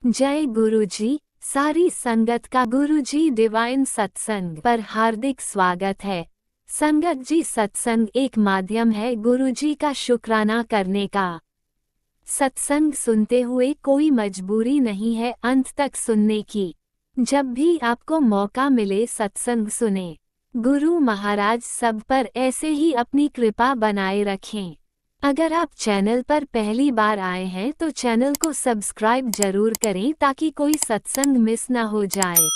जय गुरुजी। सारी संगत का गुरुजी डिवाइन सत्संग पर हार्दिक स्वागत है। संगत जी, सत्संग एक माध्यम है गुरुजी का शुक्राना करने का। सत्संग सुनते हुए कोई मजबूरी नहीं है अंत तक सुनने की। जब भी आपको मौका मिले सत्संग सुने। गुरु महाराज सब पर ऐसे ही अपनी कृपा बनाए रखें। अगर आप चैनल पर पहली बार आए हैं तो चैनल को सब्सक्राइब जरूर करें ताकि कोई सत्संग मिस ना हो जाए।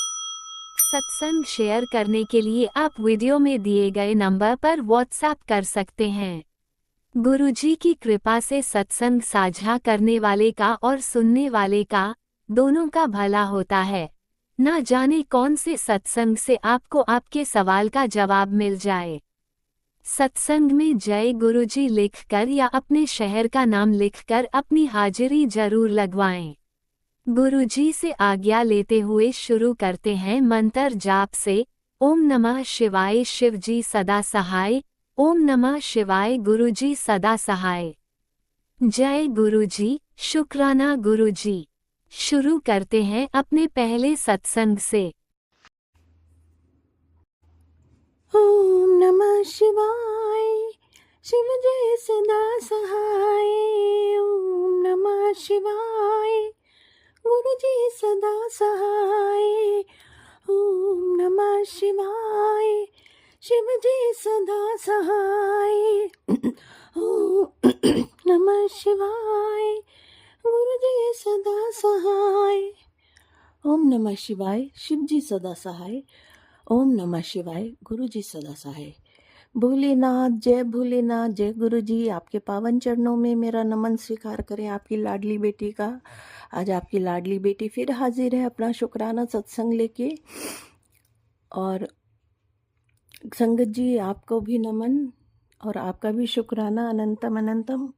सत्संग शेयर करने के लिए आप वीडियो में दिए गए नंबर पर व्हाट्सएप कर सकते हैं। गुरुजी की कृपा से सत्संग साझा करने वाले का और सुनने वाले का दोनों का भला होता है। ना जाने कौन से सत्संग से आपको आपके सवाल का जवाब मिल जाए। सत्संग में जय गुरुजी लिखकर या अपने शहर का नाम लिखकर अपनी हाजिरी जरूर लगवाएं। गुरुजी से आज्ञा लेते हुए शुरू करते हैं मंत्र जाप से। ओम नमः शिवाय, शिवजी सदा सहाय। ओम नमः शिवाय, गुरुजी सदा सहाय। जय गुरुजी, शुक्राना गुरुजी। शुरू करते हैं अपने पहले सत्संग से। ओम नमः शिवाय, शिव जय सदा सहाय। ओम नमः शिवाय, गुरु जी सदा सहाय। ओम नमः शिवाय, शिव जी सदा सहाय। ओम नमः शिवाय, गुरु जी सदा सहाय। ओम नमः शिवाय, शिव जी सदा सहाय। ओम नमः शिवाय, गुरु जी सदा सहाय। भोलेनाथ, जय भोलेनाथ, जय गुरु जी। आपके पावन चरणों में मेरा नमन स्वीकार करें। आपकी लाडली बेटी का आज आपकी लाडली बेटी फिर हाजिर है अपना शुक्राना सत्संग लेके। और संगत जी, आपको भी नमन और आपका भी शुक्राना अनंतम अनंतम।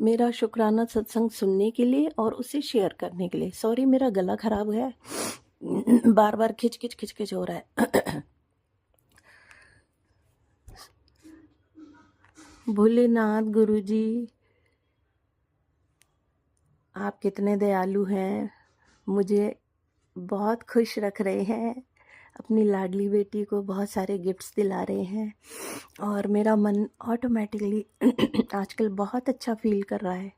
मेरा शुक्राना सत्संग सुनने के लिए और उसे शेयर करने के लिए। सॉरी, मेरा गला खराब है, बार बार खिच खिच खिच खिच हो रहा है। भोलेनाथ गुरुजी, आप कितने दयालु हैं। मुझे बहुत खुश रख रहे हैं। अपनी लाडली बेटी को बहुत सारे गिफ्ट्स दिला रहे हैं और मेरा मन ऑटोमेटिकली आजकल बहुत अच्छा फील कर रहा है।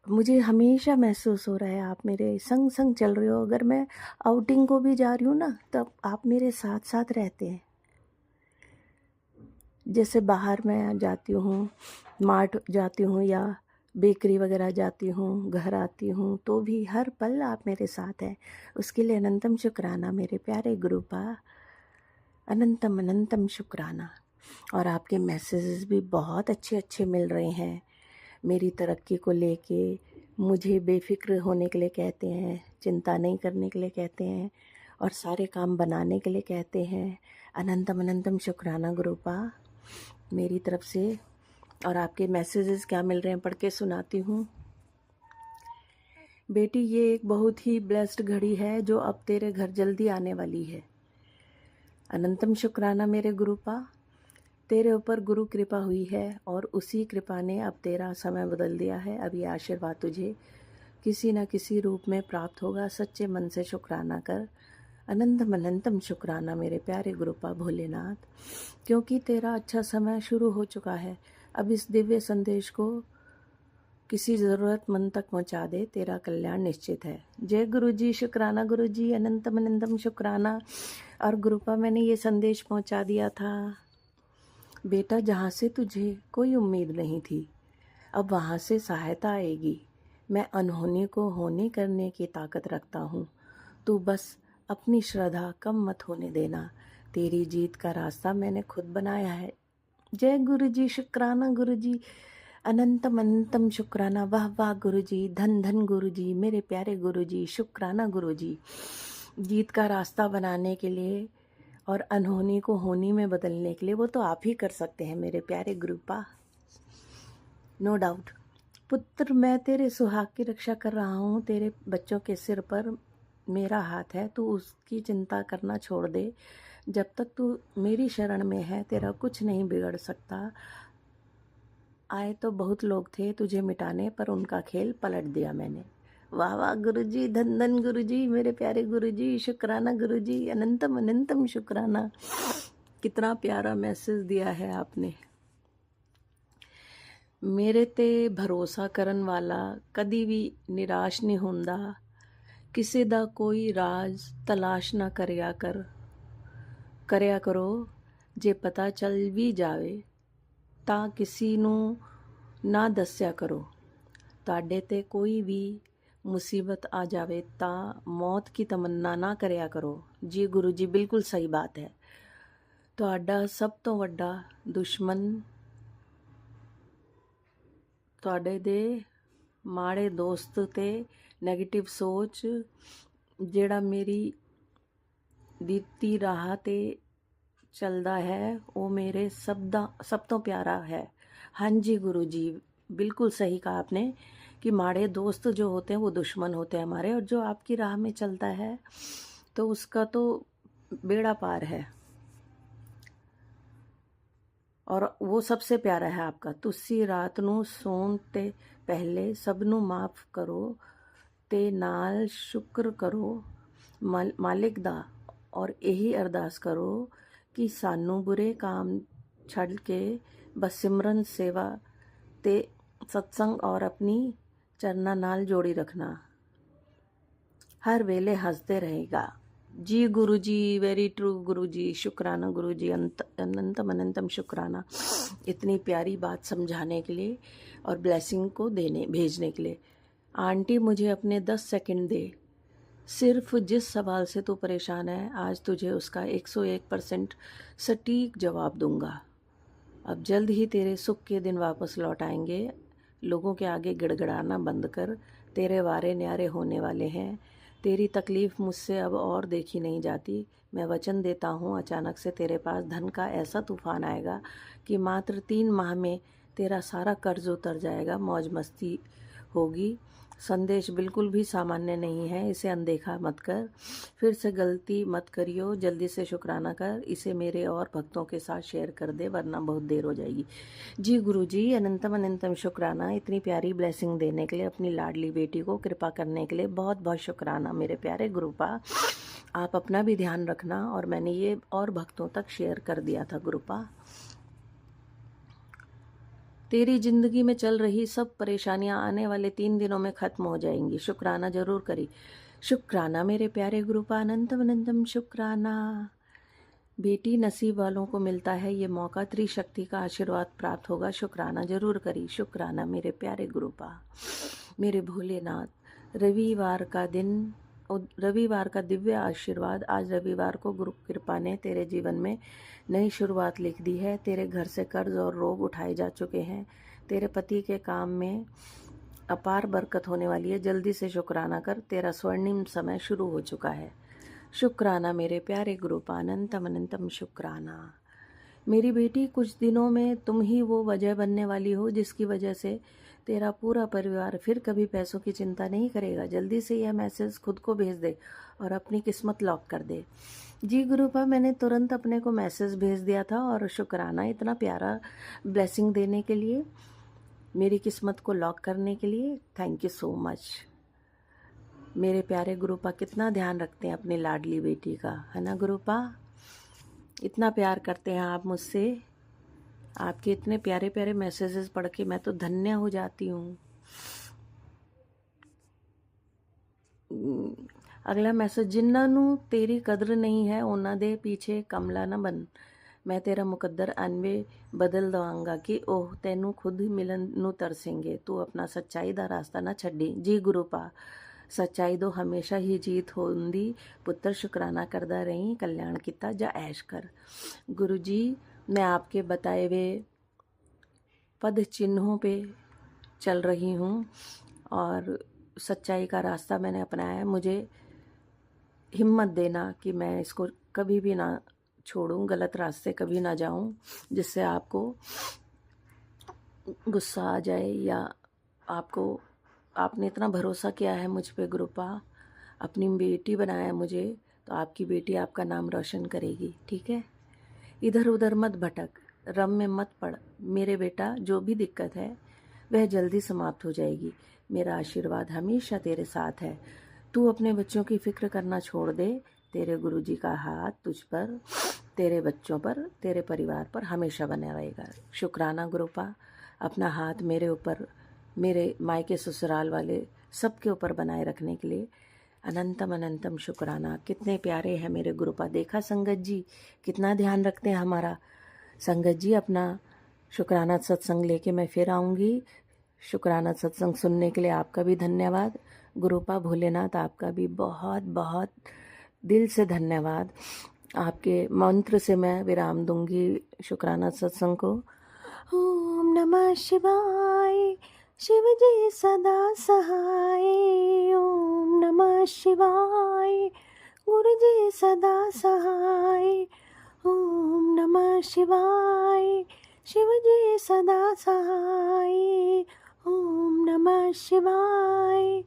मुझे हमेशा महसूस हो रहा है आप मेरे संग संग चल रहे हो। अगर मैं आउटिंग को भी जा रही हूँ ना, तब आप मेरे साथ साथ रहते हैं। जैसे बाहर मैं जाती हूँ, मार्ट जाती हूँ या बेकरी वगैरह जाती हूँ, घर आती हूँ, तो भी हर पल आप मेरे साथ हैं। उसके लिए अनंतम शुक्राना मेरे प्यारे गुरुपा, अनंतम अनंतम शुक्राना। और आपके मैसेजेस भी बहुत अच्छे अच्छे मिल रहे हैं। मेरी तरक्की को लेके मुझे बेफिक्र होने के लिए कहते हैं, चिंता नहीं करने के लिए कहते हैं और सारे काम बनाने के लिए कहते हैं। अनंतम अनंतम शुक्राना गुरुपा मेरी तरफ से। और आपके मैसेजेस क्या मिल रहे हैं पढ़ के सुनाती हूँ। बेटी, ये एक बहुत ही ब्लेस्ड घड़ी है जो अब तेरे घर जल्दी आने वाली है। अनंतम शुक्राना मेरे गुरुपा, तेरे ऊपर गुरु कृपा हुई है और उसी कृपा ने अब तेरा समय बदल दिया है। अब ये आशीर्वाद तुझे किसी न किसी रूप में प्राप्त होगा। सच्चे मन से शुक्राना कर। अनंतम अनंतम शुक्राना मेरे प्यारे गुरुपा भोलेनाथ, क्योंकि तेरा अच्छा समय शुरू हो चुका है। अब इस दिव्य संदेश को किसी ज़रूरतमंद तक पहुंचा दे, तेरा कल्याण निश्चित है। जय गुरु जी, शुक्राना गुरु जी, अनंतम अनंतम शुक्राना। और गुरुपा, मैंने ये संदेश पहुंचा दिया था बेटा, जहाँ से तुझे कोई उम्मीद नहीं थी, अब वहाँ से सहायता आएगी। मैं अनहोनी को होने करने की ताकत रखता हूँ। तू बस अपनी श्रद्धा कम मत होने देना। तेरी जीत का रास्ता मैंने खुद बनाया है। जय गुरु जी, शुक्राना गुरु जी, अनंतम अनंतम शुक्राना। वाह वाह गुरु जी, धन धन गुरु जी, मेरे प्यारे गुरु जी, शुक्राना गुरु जी। जीत का रास्ता बनाने के लिए और अनहोनी को होनी में बदलने के लिए वो तो आप ही कर सकते हैं मेरे प्यारे गुरुपा, नो डाउट। पुत्र, मैं तेरे सुहाग की रक्षा कर रहा हूँ। तेरे बच्चों के सिर पर मेरा हाथ है। तू उसकी चिंता करना छोड़ दे। जब तक तू मेरी शरण में है, तेरा कुछ नहीं बिगड़ सकता। आए तो बहुत लोग थे तुझे मिटाने, पर उनका खेल पलट दिया मैंने। वाह वाह गुरुजी, धन धन गुरुजी, मेरे प्यारे गुरुजी, शुक्राना गुरुजी, अनंतम अनंतम शुक्राना। कितना प्यारा मैसेज दिया है आपने। मेरे ते भरोसा करन वाला कदी भी निराश नहीं हुंदा, किसी दा कोई राज तलाश ना करिया करो, जे पता चल भी जावे ਤਾਂ किसी ਨੂੰ ਨਾ ਦੱਸਿਆ ਕਰੋ। ਤੁਹਾਡੇ ਤੇ ਕੋਈ ਵੀ मुसीबत आ जावे ਤਾਂ मौत की तमन्ना ना करिया करो। जी गुरु जी, बिल्कुल सही बात है। ਤੁਹਾਡਾ ਸਭ ਤੋਂ ਵੱਡਾ ਦੁਸ਼ਮਣ ਤੁਹਾਡੇ ਦੇ ਮਾੜੇ ਦੋਸਤ ਤੇ ਨੈਗੇਟਿਵ ਸੋਚ, ਜਿਹੜਾ ਮੇਰੀ ਦਿੱਤੀ ਰਾਹ ਤੇ चलता है, वो मेरे सब तो प्यारा है। हाँ जी गुरु जी, बिल्कुल सही कहा आपने कि माड़े दोस्त जो होते हैं वो दुश्मन होते हैं हमारे, और जो आपकी राह में चलता है तो उसका तो बेड़ा पार है, और वो सबसे प्यारा है आपका। तुसी रात नू सोण ते पहले सबनू माफ़ करो ते नाल शुक्र करो मालिक दा, और यही अरदास करो कि सानू बुरे काम छड़ के बस सिमरन सेवा ते सत्संग और अपनी चरना नाल जोड़ी रखना, हर वेले हंसते रहेगा। जी गुरु जी, वेरी ट्रू गुरु जी, शुक्राना गुरु जी, अनंतम अनंतम शुक्राना इतनी प्यारी बात समझाने के लिए और ब्लेसिंग को भेजने के लिए। आंटी मुझे अपने 10 सेकंड दे, सिर्फ जिस सवाल से तू परेशान है आज तुझे उसका 101% सटीक जवाब दूंगा। अब जल्द ही तेरे सुख के दिन वापस लौट आएंगे। लोगों के आगे गिड़गिड़ाना बंद कर, तेरे वारे न्यारे होने वाले हैं। तेरी तकलीफ़ मुझसे अब और देखी नहीं जाती। मैं वचन देता हूँ, अचानक से तेरे पास धन का ऐसा तूफान आएगा कि मात्र 3 माह में तेरा सारा कर्ज उतर जाएगा, मौज मस्ती होगी। संदेश बिल्कुल भी सामान्य नहीं है, इसे अनदेखा मत कर। फिर से गलती मत करियो, जल्दी से शुक्राना कर, इसे मेरे और भक्तों के साथ शेयर कर दे, वरना बहुत देर हो जाएगी। जी गुरु जी, अनंतम अनंतम शुक्राना इतनी प्यारी ब्लेसिंग देने के लिए, अपनी लाडली बेटी को कृपा करने के लिए बहुत बहुत शुक्राना मेरे प्यारे गुरुपा। आप अपना भी ध्यान रखना, और मैंने ये और भक्तों तक शेयर कर दिया था गुरुपा। तेरी ज़िंदगी में चल रही सब परेशानियां आने वाले 3 दिनों में ख़त्म हो जाएंगी। शुक्राना जरूर करी। शुक्राना मेरे प्यारे गुरुपा, अनंतम अनंतम शुक्राना। बेटी, नसीब वालों को मिलता है ये मौका, त्रिशक्ति का आशीर्वाद प्राप्त होगा। शुक्राना जरूर करी। शुक्राना मेरे प्यारे गुरुपा, मेरे भोलेनाथ। रविवार का दिव्य आशीर्वाद। आज रविवार को गुरु कृपा ने तेरे जीवन में नई शुरुआत लिख दी है। तेरे घर से कर्ज और रोग उठाए जा चुके हैं। तेरे पति के काम में अपार बरकत होने वाली है। जल्दी से शुक्राना कर, तेरा स्वर्णिम समय शुरू हो चुका है। शुक्राना मेरे प्यारे गुरुपा, अनंतम अनंतम शुक्राना। मेरी बेटी, कुछ दिनों में तुम ही वो वजह बनने वाली हो जिसकी वजह से तेरा पूरा परिवार फिर कभी पैसों की चिंता नहीं करेगा। जल्दी से यह मैसेज खुद को भेज दे और अपनी किस्मत लॉक कर दे। जी गुरुपा, मैंने तुरंत अपने को मैसेज भेज दिया था, और शुक्राना इतना प्यारा ब्लेसिंग देने के लिए, मेरी किस्मत को लॉक करने के लिए। थैंक यू सो मच मेरे प्यारे गुरुपा। कितना ध्यान रखते हैं अपनी लाडली बेटी का, है ना गुरुपा? इतना प्यार करते हैं आप मुझसे। आपके इतने प्यारे प्यारे मैसेजेस पढ़ के मैं तो धन्य हो जाती हूँ। अगला मैसेज, जिन्ना नू तेरी कदर नहीं है उन्ना दे पीछे कमला ना बन। मैं तेरा मुकद्दर अनवे बदल दवांगा कि ओह तेनू खुद मिलन नू तरसेंगे। तू अपना सच्चाई दा रास्ता ना छड्डी। जी गुरुपा, सच्चाई दो हमेशा ही जीत होंदी। पुत्र शुक्राना करदा रही, कल्याण किता जा ऐश कर। गुरु जी, मैं आपके बताए हुए पद चिन्हों पे चल रही हूँ और सच्चाई का रास्ता मैंने अपनाया है। मुझे हिम्मत देना कि मैं इसको कभी भी ना छोड़ूं, गलत रास्ते कभी ना जाऊं, जिससे आपको गुस्सा आ जाए, या आपने इतना भरोसा किया है मुझ पे गुरुपा, अपनी बेटी बनाया है मुझे, तो आपकी बेटी आपका नाम रोशन करेगी। ठीक है, इधर उधर मत भटक, रम में मत पड़ मेरे बेटा। जो भी दिक्कत है वह जल्दी समाप्त हो जाएगी। मेरा आशीर्वाद हमेशा तेरे साथ है। तू अपने बच्चों की फ़िक्र करना छोड़ दे। तेरे गुरुजी का हाथ तुझ पर, तेरे बच्चों पर, तेरे परिवार पर हमेशा बना रहेगा। शुक्राना गुरुपा, अपना हाथ मेरे ऊपर, मेरे मायके ससुराल वाले सबके ऊपर बनाए रखने के लिए अनंतम अनंतम शुक्राना। कितने प्यारे हैं मेरे गुरुपा। देखा संगत जी कितना ध्यान रखते हैं हमारा। संगत जी अपना शुक्राना सत्संग लेके मैं फिर आऊँगी। शुक्राना सत्संग सुनने के लिए आपका भी धन्यवाद। गुरुपा भोलेनाथ आपका भी बहुत बहुत दिल से धन्यवाद। आपके मंत्र से मैं विराम दूंगी शुक्राना सत्संग को। ओम नमः शिवाय, शिव जी सदा सहाय। ओम नमः शिवाय, गुरु जी सदा सहाय। ओम नमः शिवाय, शिव जी सदा सहाय। ओम नमः शिवाय,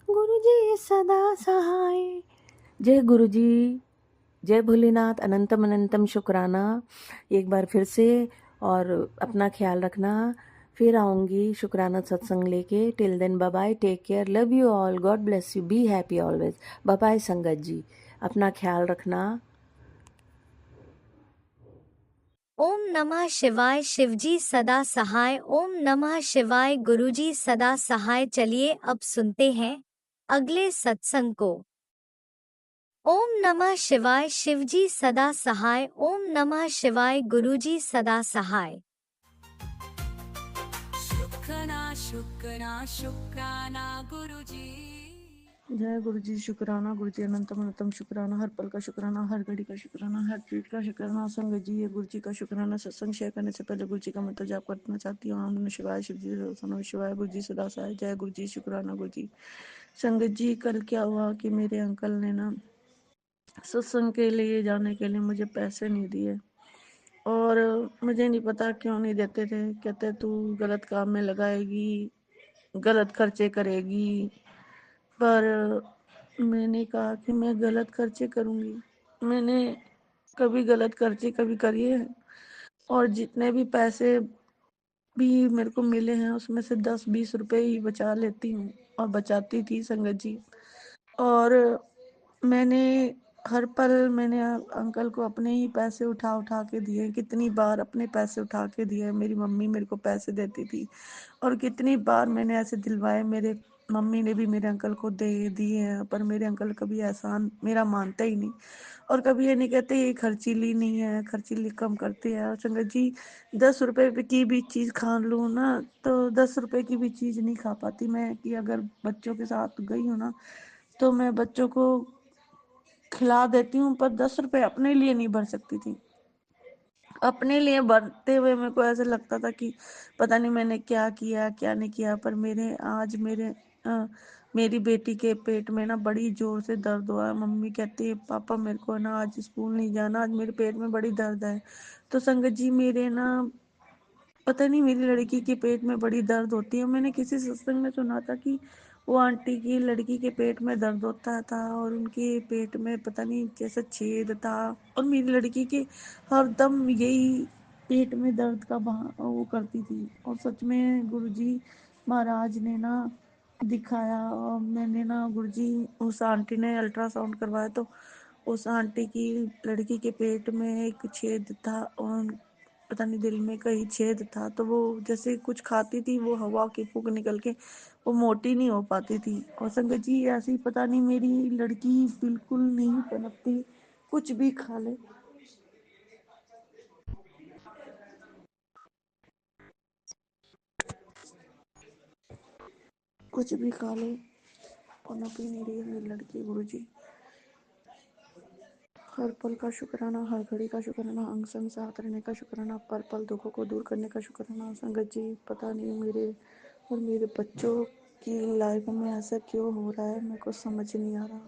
गुरु जी सदा सहाय। जय गुरु जी, जय भोलेनाथ, अनंतम अनंतम शुक्राना। एक बार फिर से, और अपना ख्याल रखना। फिर आऊँगी शुक्राना सत्संग लेके। Till then bye bye, take care, love you all, God bless you, be happy always. Bye bye संगत जी, अपना ख्याल रखना। ओम नमः शिवाय, शिवजी सदा सहाय। ओम नमः शिवाय, गुरुजी सदा सहाय। चलिए अब सुनते हैं अगले सत्संग को। ओम नमः शिवाय, शिवजी सदा सहाय। ओम नमः शिवाय, गुरुजी सदा सहाय। शुक्राना शुक्राना शुक्राना गुरुजी। जय गुरु जी। शुक्राना गुरु जी, अनंतम अनंतम शुक्राना। हर पल का शुक्राना, हर घड़ी का शुक्राना, हर चीज का शुक्राना। संगत जी, ये गुरु जी का शुक्राना। सत्संग शेयर करने से पहले गुरु जी का मंत्र जाप करना चाहती हूँ। ओम नमः शिवाय, शिव जी नमः शिवाय, गुरु जी सदा सहाय। जय गुरु जी, शुक्राना गुरु जी। संगत जी, कल क्या हुआ कि मेरे अंकल ने ना सत्संग के लिए जाने के लिए मुझे पैसे नहीं दिए, और मुझे नहीं पता क्यों नहीं देते थे। कहते तू गलत काम में लगाएगी, गलत खर्चे करेगी। पर मैंने कहा कि मैं गलत खर्चे करूंगी? मैंने कभी गलत खर्चे कभी करिए हैं? और जितने भी पैसे भी मेरे को मिले हैं उसमें से 10-20 रुपए ही बचा लेती हूँ, और बचाती थी संगत जी। और मैंने हर पल मैंने अंकल को अपने ही पैसे उठा उठा के दिए। कितनी बार अपने पैसे उठा के दिए। मेरी मम्मी मेरे को पैसे देती थी, और कितनी बार मैंने ऐसे दिलवाए। मेरे मम्मी ने भी मेरे अंकल को दे दिए हैं, पर मेरे अंकल कभी एहसान मेरा मानते ही नहीं। और कभी ये नहीं कहते ये खर्चीली नहीं है, खर्चीली कम करती है। और संगत जी, 10 रुपए की भी चीज़ खा लूँ ना, तो 10 रुपए की भी चीज़ नहीं खा पाती मैं। कि अगर बच्चों के साथ गई हूँ ना, तो मैं बच्चों को खिला देती हूँ, पर 10 रुपए अपने लिए नहीं भर सकती थी। अपने लिए भरते हुए मेरे को ऐसा लगता था कि पता नहीं मैंने क्या किया क्या नहीं किया। पर मेरी बेटी के पेट में ना बड़ी जोर से दर्द हुआ है। मम्मी कहती है पापा मेरे को ना आज स्कूल नहीं जाना, आज मेरे पेट में बड़ी दर्द है। तो संगत जी, मेरे ना पता नहीं मेरी लड़की के पेट में बड़ी दर्द होती है। मैंने किसी सत्संग में सुना था कि वो आंटी की लड़की के पेट में दर्द होता था, और उनके पेट में पता नहीं कैसा छेद था। और मेरी लड़की के हरदम यही पेट में दर्द का वो करती थी। और सच में गुरुजी महाराज ने ना दिखाया, और मैंने ना गुरुजी, उस आंटी ने अल्ट्रासाउंड करवाया तो उस आंटी की लड़की के पेट में एक छेद था, और पता नहीं दिल में कहीं छेद था। तो वो जैसे कुछ खाती थी, वो हवा की फूंक निकल के वो मोटी नहीं हो पाती थी। और संगत जी, ऐसे ही पता नहीं मेरी लड़की बिल्कुल नहीं पनपती, कुछ भी खा ले, कुछ भी खा ले, पनप ही नहीं रही है मेरी लड़की। गुरुजी, हर पल का शुक्राना, हर घड़ी का शुक्राना, अंग संग साथ रहने का शुक्राना, पल पल दुखों को दूर करने का शुक्राना। संगत जी, पता नहीं मेरे और मेरे बच्चों की लाइफ में ऐसा क्यों हो रहा है, मेरे को समझ नहीं आ रहा,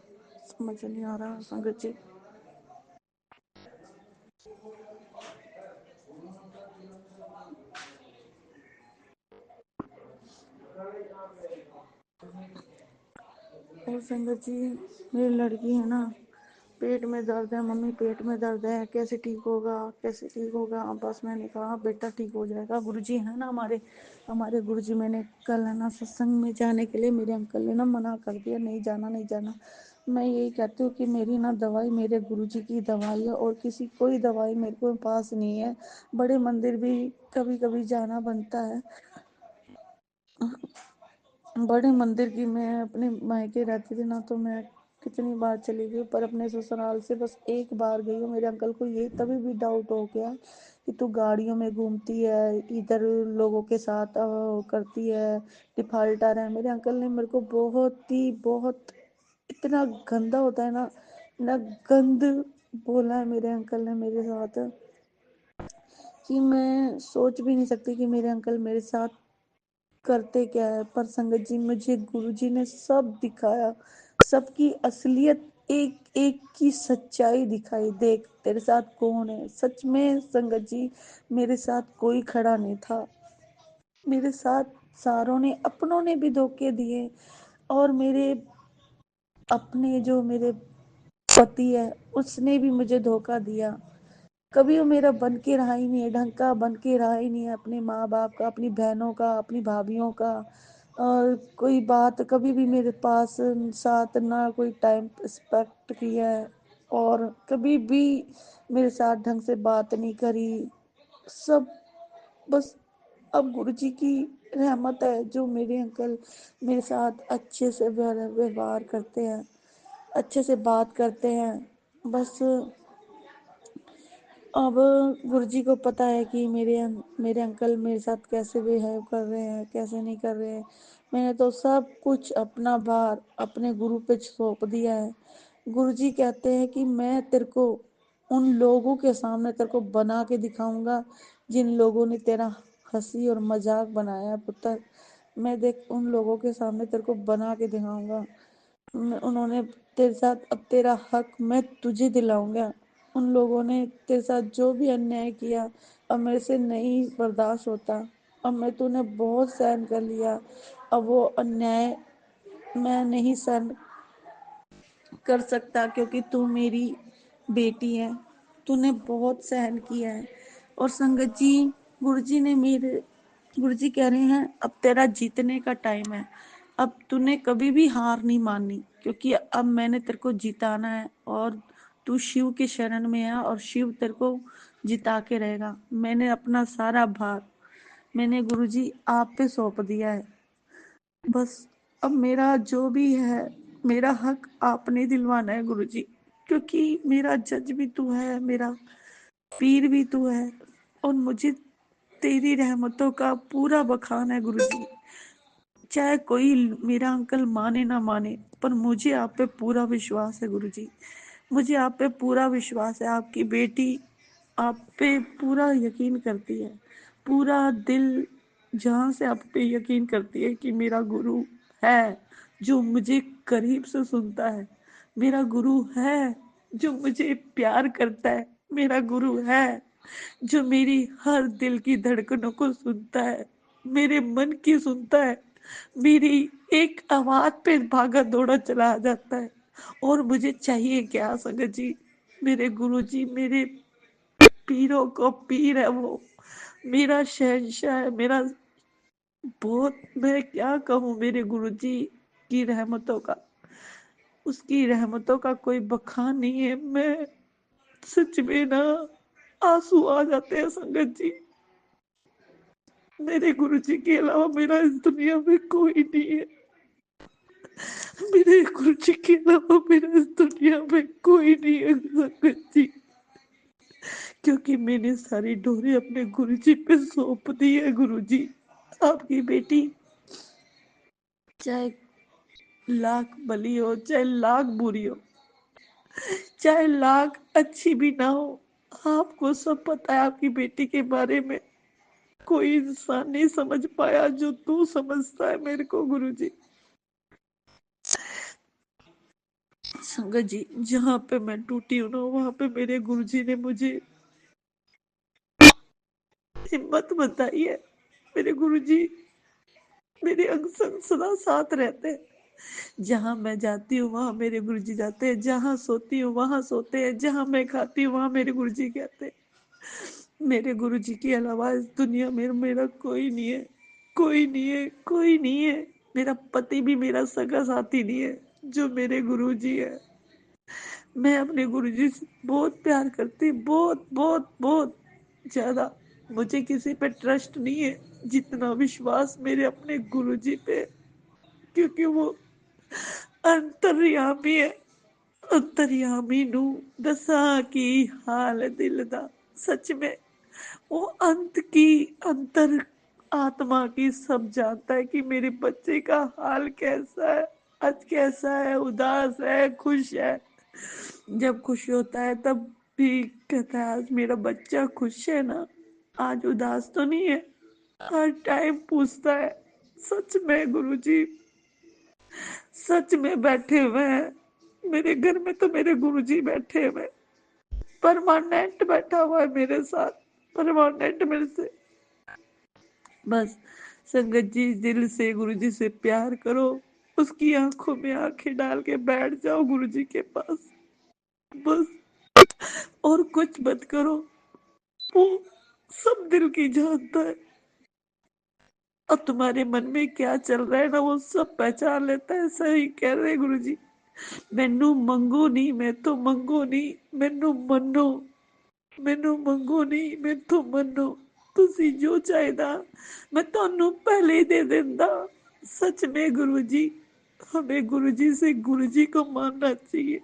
समझ नहीं आ रहा संगत जी। और संगत जी, मेरी लड़की है ना, पेट में दर्द है मम्मी, पेट में दर्द है, कैसे ठीक होगा, कैसे ठीक होगा। बस मैंने कहा बेटा ठीक हो जाएगा, गुरुजी है ना हमारे, हमारे गुरुजी। मैंने कल है ना सत्संग में जाने के लिए मेरे अंकल ने ना मना कर दिया, नहीं जाना नहीं जाना। मैं यही कहती हूँ कि मेरी ना दवाई मेरे गुरुजी की दवाई है, और किसी कोई दवाई मेरे को पास नहीं है। बड़े मंदिर भी कभी कभी जाना बनता है, बड़े मंदिर की मैं अपने मायके रहती थी ना, तो मैं कितनी बार चली गई, पर अपने ससुराल से बस एक बार गई हूँ। मेरे अंकल को ये तभी भी डाउट हो गया कि तू गाड़ियों में घूमती है, इधर लोगों के साथ करती है, डिफाल्टर है। मेरे अंकल ने मेरे को बहुत ही बहुत, इतना गंदा होता है ना, इतना गंद बोला है मेरे अंकल ने मेरे साथ कि मैं सोच भी नहीं सकती कि मेरे अंकल मेरे साथ करते क्या है। पर संगत जी, मुझे गुरुजी ने सब दिखाया, सबकी असलियत, एक एक की सच्चाई दिखाई। देख तेरे साथ कौन है सच में। संगत जी, मेरे साथ कोई खड़ा नहीं था, मेरे साथ सारों ने, अपनों ने भी धोखे दिए, और मेरे अपने जो मेरे पति है उसने भी मुझे धोखा दिया। कभी वो मेरा बन के रहा ही नहीं है, ढंग का बन के रहा ही नहीं है, अपने माँ बाप का, अपनी बहनों का, अपनी भाभीियों का। और कोई बात कभी भी मेरे पास साथ ना कोई टाइम स्पेक्ट किया है, और कभी भी मेरे साथ ढंग से बात नहीं करी। सब बस अब गुरुजी की रहमत है, जो मेरे अंकल मेरे साथ अच्छे से व्यवहार करते हैं, अच्छे से बात करते हैं। बस अब गुरुजी को पता है कि मेरे अंकल मेरे साथ कैसे बिहेव कर रहे हैं, कैसे नहीं कर रहे हैं। मैंने तो सब कुछ अपना भार अपने गुरु पे सौंप दिया है। गुरुजी कहते हैं कि मैं तेरे को उन लोगों के सामने तेरे को बना के दिखाऊंगा जिन लोगों ने तेरा हंसी और मजाक बनाया पुत्र। मैं देख उन लोगों के सामने तेरे को बना के दिखाऊंगा। उन्होंने तेरे साथ, अब तेरा हक मैं तुझे दिलाऊंगा। उन लोगों ने तेरे साथ जो भी अन्याय किया, अब मेरे से नहीं बर्दाश्त होता। अब मैं तूने बहुत सहन कर लिया, अब वो अन्याय मैं नहीं सहन कर सकता, क्योंकि तू मेरी बेटी है। तूने बहुत सहन किया है। और संगत जी, गुरुजी ने मेरे गुरुजी कह रहे हैं अब तेरा जीतने का टाइम है। अब तूने कभी भी हार नहीं माननी, क्योंकि अब मैंने तेरे को जिताना है, और तू शिव के शरण में है, और शिव तेरे को जिता के रहेगा। मैंने अपना सारा भार मैंने गुरुजी आप पे सौंप दिया है। बस अब मेरा जो भी है, मेरा हक आपने दिलवाना है गुरुजी, क्योंकि मेरा जज भी तू है, मेरा पीर भी तू है, और मुझे तेरी रहमतों का पूरा बखान है गुरुजी। चाहे कोई मेरा अंकल माने ना माने, पर मुझे आप पे पूरा विश्वास है गुरुजी। मुझे आप पे पूरा विश्वास है। आपकी बेटी आप पे पूरा यकीन करती है, पूरा दिल जान से आप पे यकीन करती है कि मेरा गुरु है जो मुझे करीब से सुनता है, मेरा गुरु है जो मुझे प्यार करता है, मेरा गुरु है जो मेरी हर दिल की धड़कनों को सुनता है, मेरे मन की सुनता है, मेरी एक आवाज पे भागा दौड़ा चला जाता है। और मुझे चाहिए क्या संगत जी। मेरे गुरुजी मेरे पीरों को पीर है, वो मेरा शहंशाह है, मेरा बहुत, मैं क्या कहूँ मेरे गुरुजी की रहमतों का, उसकी रहमतों का कोई बखान नहीं है। मैं सच में ना आंसू आ जाते हैं संगत जी। मेरे गुरुजी के अलावा मेरा इस दुनिया में कोई नहीं है। मेरे गुरुजी के अलावा मेरा इस दुनिया में कोई नहीं है संगत जी, क्योंकि मैंने सारी डोरी अपने गुरुजी पे सौंप दी है। गुरुजी, आपकी बेटी चाहे लाख भली हो, चाहे लाख बुरी हो, चाहे लाख अच्छी भी ना हो, आपको सब पता है आपकी बेटी के बारे में। कोई इंसान नहीं समझ पाया जो तू समझता है मेरे को गुरुजी। संगत जी, जहाँ पे मैं टूटी हूँ ना, वहाँ पे मेरे गुरुजी ने मुझे हिम्मत बताई है। मेरे गुरुजी मेरे अंग संग सदा साथ रहते हैं। जहाँ मैं जाती हूँ वहाँ मेरे गुरुजी जाते हैं, जहाँ सोती हूँ वहाँ सोते हैं, जहाँ मैं खाती हूँ वहाँ मेरे गुरुजी कहते हैं। मेरे गुरुजी के अलावा इस दुनिया में मेरा कोई नहीं है, कोई नहीं है, कोई नहीं है। मेरा पति भी मेरा सगा साथी नहीं है, जो मेरे गुरुजी है। मैं अपने गुरुजी से बहुत प्यार करती, बहुत बहुत बहुत ज्यादा। मुझे किसी पे ट्रस्ट नहीं है जितना विश्वास मेरे अपने गुरुजी पे है, क्योंकि वो अंतर्यामी है। अंतर्यामी नू दसा की हाल दिल दा। सच में वो अंत की अंतर आत्मा की सब जानता है कि मेरे बच्चे का हाल कैसा है, आज कैसा है, उदास है, खुश है। जब खुश होता है तब भी कहता है आज मेरा बच्चा खुश है ना, आज उदास तो नहीं है। हर टाइम पूछता है। सच में गुरुजी, सच में बैठे हुए हैं मेरे घर में, तो मेरे गुरुजी बैठे हुए, परमानेंट बैठा हुआ है मेरे साथ, परमानेंट मेरे से। बस संगत जी, दिल से गुरुजी से प्यार करो, उसकी आंखों में आंखें डाल के बैठ जाओ गुरुजी के पास, बस। और कुछ मत करो, वो सब दिल की जानता है। अब तुम्हारे मन में क्या चल रहा है ना, वो सब पहचान लेता है। सही कह रहे गुरुजी। मैनू मंगो नहीं, मैं तो मंगो नहीं, मैनू मनो, मैनू मंगो नहीं, मैं तो मनो। तुसी जो चाहदा मैं ਤੁਹਾਨੂੰ पहले ही दे देंदा। सच में गुरुजी, हमें गुरुजी से गुरुजी को मानना चाहिए,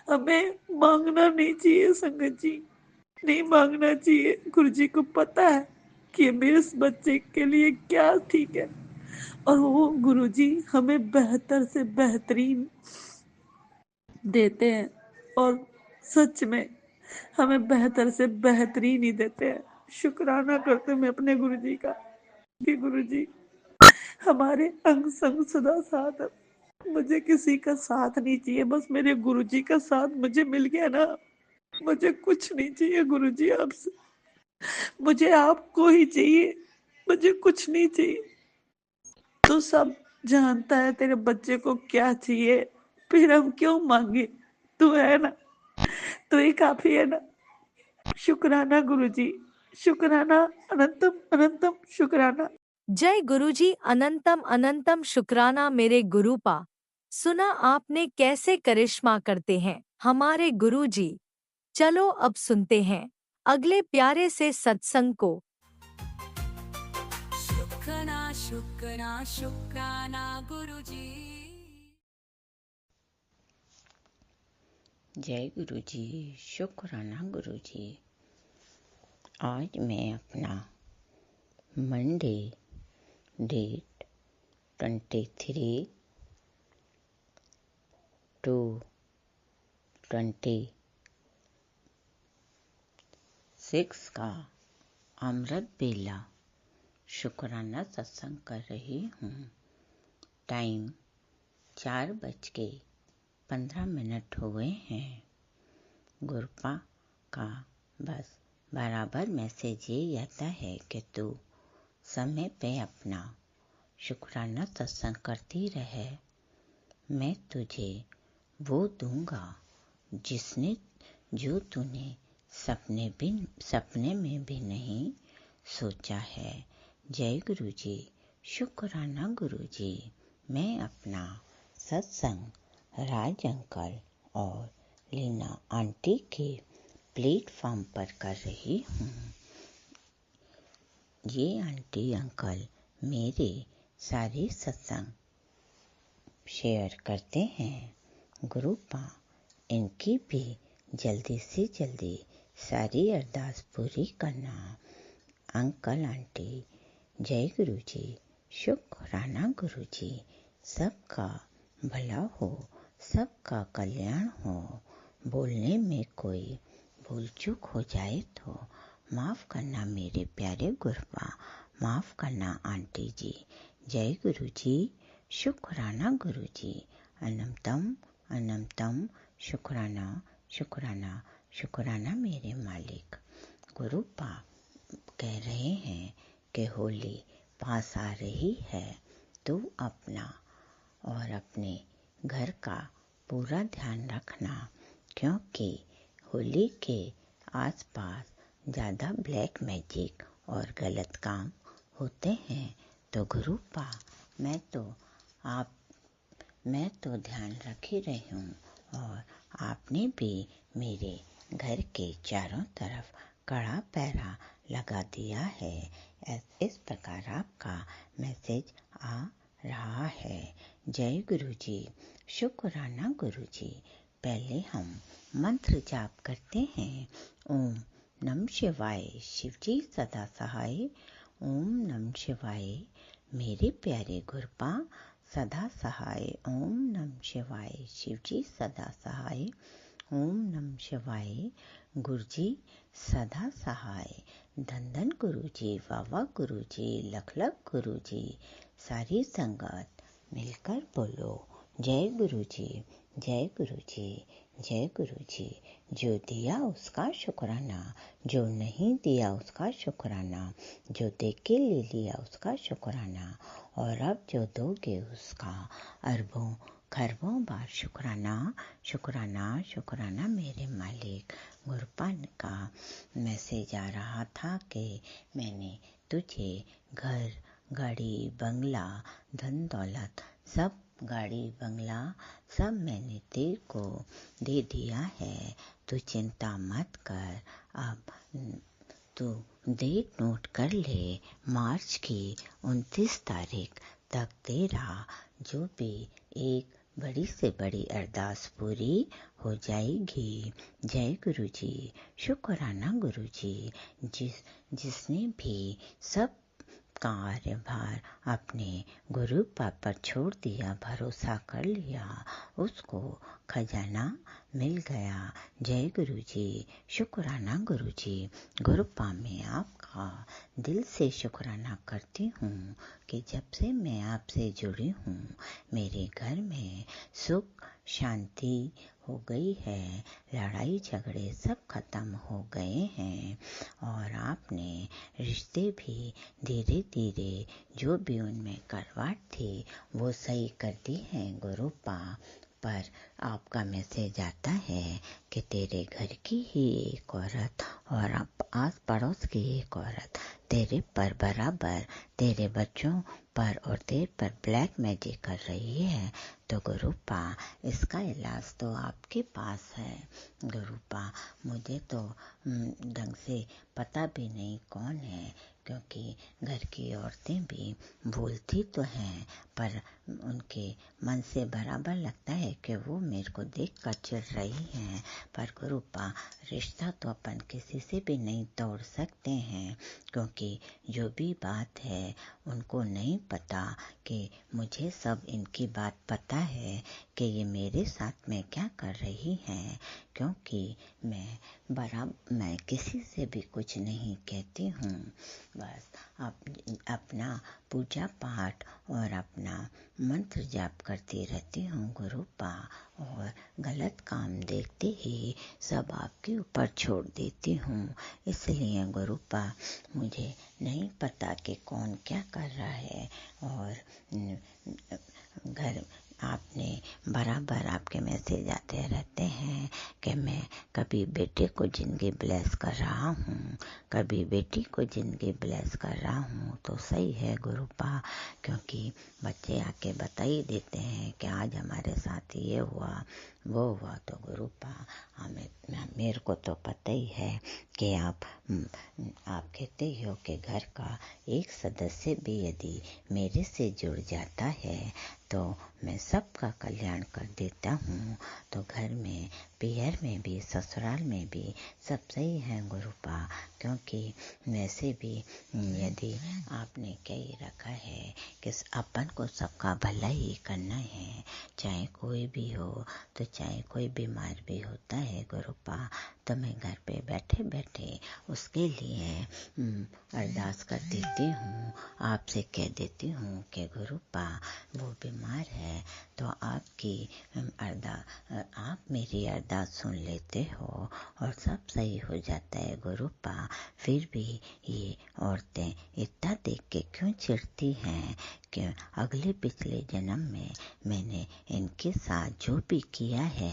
हमें मांगना नहीं चाहिए। संगत जी, नहीं मांगना चाहिए। गुरुजी को पता है कि मेरे इस बच्चे के लिए क्या ठीक है, और वो गुरुजी हमें बेहतर से बेहतरीन देते हैं। और सच में हमें बेहतर से बेहतरीन ही देते हैं। शुक्राना करते मैं अपने गुरुजी का कि गुरुजी हमारे अंग संग सदा साथ है। मुझे किसी का साथ नहीं चाहिए, बस मेरे गुरुजी का साथ मुझे मिल गया ना, मुझे कुछ नहीं चाहिए गुरुजी आपसे। मुझे आपको ही चाहिए, मुझे कुछ नहीं चाहिए। तो सब जानता है तेरे बच्चे को क्या चाहिए, फिर हम क्यों मांगे। तू है ना, तू ही काफी है ना। शुक्राना गुरुजी, शुक्राना, अनंतम अनंतम शुक्राना। जय गुरुजी, अनंतम अनंतम शुक्राना मेरे गुरुपा। सुना आपने कैसे करिश्मा करते हैं हमारे गुरुजी। चलो अब सुनते हैं अगले प्यारे से सत्संग को। शुक्राना शुक्राना शुक्राना गुरुजी। जय गुरुजी, शुक्राना गुरुजी। आज मैं अपना मंडे डेट 23/2/26 का अमृत बेला शुक्राना सत्संग कर रही हूँ। टाइम 4:15 हुए हैं। गुरुपा का बस बराबर मैसेज ये आता है कि तू समय पे अपना शुक्राना सत्संग करती रहे। मैं तुझे वो दूंगा जिसने जो तूने सपने में भी नहीं सोचा है। जय गुरुजी, शुक्राना गुरुजी। मैं अपना सत्संग राज अंकल और लीना आंटी के प्लेटफॉर्म पर कर रही हूँ। ये आंटी अंकल मेरे सारे सत्संग शेयर करते हैं। गुरुपा इनकी भी जल्दी से जल्दी सारी अरदास पूरी करना। अंकल आंटी, जय गुरुजी, शुक्राना गुरुजी। सबका भला हो, सबका कल्याण हो। बोलने में कोई भूल चूक हो जाए तो माफ़ करना मेरे प्यारे गुरुपा, माफ़ करना आंटी जी। जय गुरुजी, शुक्राना गुरुजी। अनंतम अनंतम शुक्राना शुक्राना शुक्राना मेरे मालिक। गुरुपा कह रहे हैं कि होली पास आ रही है, तो अपना और अपने घर का पूरा ध्यान रखना, क्योंकि होली के आसपास ज़्यादा ब्लैक मैजिक और गलत काम होते हैं। तो गुरुपा मैं तो ध्यान रख ही रही हूँ, और आपने भी मेरे घर के चारों तरफ कड़ा पहरा लगा दिया है। इस प्रकार आपका मैसेज आ रहा है। जय गुरुजी, शुक्राना गुरुजी। पहले हम मंत्र जाप करते हैं। ओम नमः शिवाय, शिवजी सदा सहाय। ओम नमः शिवाय, मेरे प्यारे गुरुपा सदा सहाय। ओम नमः शिवाय, शिवजी सदा सहाय। ओम नमः शिवाय, गुरुजी सदा सहाय। धन धन गुरुजी, वावा गुरुजी, लख लख गुरुजी। सारी संगत मिलकर बोलो जय गुरुजी, जय गुरुजी, जय गुरुजी। जो दिया उसका शुक्राना, जो नहीं दिया उसका शुक्राना, जो दे के ले लिया उसका शुक्राना, और अब जो दोगे उसका अरबों खरबों बार शुक्राना, शुक्राना, शुक्राना। मेरे मालिक गुरुपान का मैसेज आ रहा था कि मैंने तुझे घर, गाड़ी, बंगला, धन दौलत, सब गाड़ी बंगला सब मैंने तेरे को दे दिया है। तू चिंता मत कर। अब तू डेट नोट कर ले, मार्च की 29 तारीख तक तेरा जो भी एक बड़ी से बड़ी अरदास पूरी हो जाएगी। जय गुरुजी, शुक्राना गुरुजी। जिसने भी सब कार्यभार अपने गुरु पर छोड़ दिया, भरोसा कर लिया, उसको खजाना मिल गया। जय गुरुजी, शुक्राना गुरुजी। गुरुपा मैं आपका दिल से शुक्राना करती हूँ कि जब से मैं आपसे जुड़ी हूँ मेरे घर में सुख शांति हो गई है, लड़ाई झगड़े सब खत्म हो गए हैं, और आपने रिश्ते भी धीरे धीरे जो भी उनमें करवाट थी वो सही कर दी है गुरुपा। पर आपका मैसेज आता है कि तेरे घर की ही एक औरत और आस पड़ोस की एक औरत तेरे पर बराबर तेरे बच्चों पर और तेरे पर ब्लैक मैजिक कर रही है। तो गुरुपा इसका इलाज तो आपके पास है गुरुपा। मुझे तो ढंग से पता भी नहीं कौन है, क्योंकि घर की औरतें भी बोलती तो हैं, पर उनके मन से बराबर लगता है कि वो मेरे को देख कर चिढ़ रही हैं। पर गुरुपा रिश्ता तो अपन किसी से भी नहीं तोड़ सकते हैं, क्योंकि जो भी बात है उनको नहीं पता कि मुझे सब इनकी बात पता है कि ये मेरे साथ में क्या कर रही हैं, क्योंकि मैं किसी से भी कुछ नहीं कहती हूँ। बस अपना पूजा पाठ और अपना मंत्र जाप करती रहती हूँ गुरुपा, और गलत काम देखते ही सब आपके ऊपर छोड़ देती हूँ। इसलिए गुरुपा मुझे नहीं पता कि कौन क्या कर रहा है, और घर आपने बराबर आपके मैसेज आते रहते हैं कि मैं कभी बेटे को जिंदगी ब्लेस कर रहा हूँ, कभी बेटी को जिंदगी ब्लेस कर रहा हूँ। तो सही है गुरुपा, क्योंकि बच्चे आके बता ही देते हैं कि आज हमारे साथ ये हुआ वो हुआ। तो गुरुपा मेरे को तो पता ही है कि आप कहते ही हो कि घर का एक सदस्य भी यदि मेरे से जुड़ जाता है तो मैं सबका कल्याण कर देता हूँ। तो घर में पियर में भी ससुराल में भी सब सही है गुरुपा, क्योंकि वैसे भी यदि आपने कह ही रखा है कि अपन को सबका भला ही करना है, चाहे कोई भी हो, तो चाहे कोई बीमार भी होता है गुरुपा, तो मैं घर पे बैठे बैठे उसके लिए अरदास कर देती हूँ। आपसे कह देती हूँ कि गुरुपा वो बीमार है, तो आप मेरी अरदास सुन लेते हो और सब सही हो जाता है गुरुपा। फिर भी ये औरतें इतना देख के क्यों चिढ़ती हैं कि अगले पिछले जन्म में मैंने इनके साथ जो भी किया है,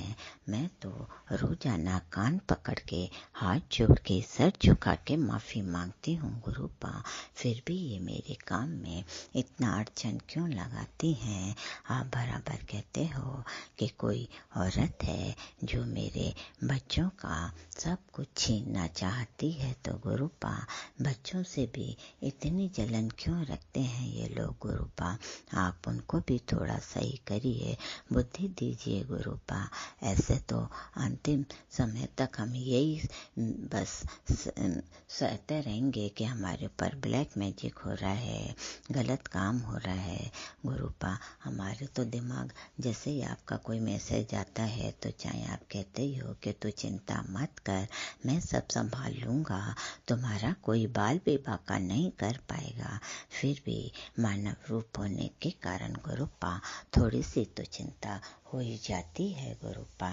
मैं तो रोजाना कान पकड़ के हाथ जोड़ के सर झुका के माफ़ी मांगती हूँ गुरुपा। फिर भी ये मेरे काम में इतना अड़चन क्यों लगाती हैं? आप बराबर कहते हो कि कोई औरत है जो मेरे बच्चों का सब कुछ छीनना चाहती है, तो गुरुपा बच्चों से भी इतनी जलन क्यों रखते हैं ये लोग गुरुपा? आप उनको भी थोड़ा सही करिए, बुद्धि दीजिए गुरुपा। ऐसे तो अंतिम समय तक हम यही बस सहते रहेंगे कि हमारे ऊपर ब्लैक मैजिक हो रहा है, गलत काम हो रहा है गुरुपा। हमारे तो दिमाग, जैसे ही आपका कोई मैसेज आता है तो चाहे आप कहते ही हो कि तू चिंता मत कर, मैं सब संभाल लूँगा, तुम्हारा कोई बाल भी बाका नहीं कर पाएगा, फिर भी मानव रूप होने के कारण गुरुपा थोड़ी सी तो चिंता हो ही जाती है गुरुपा।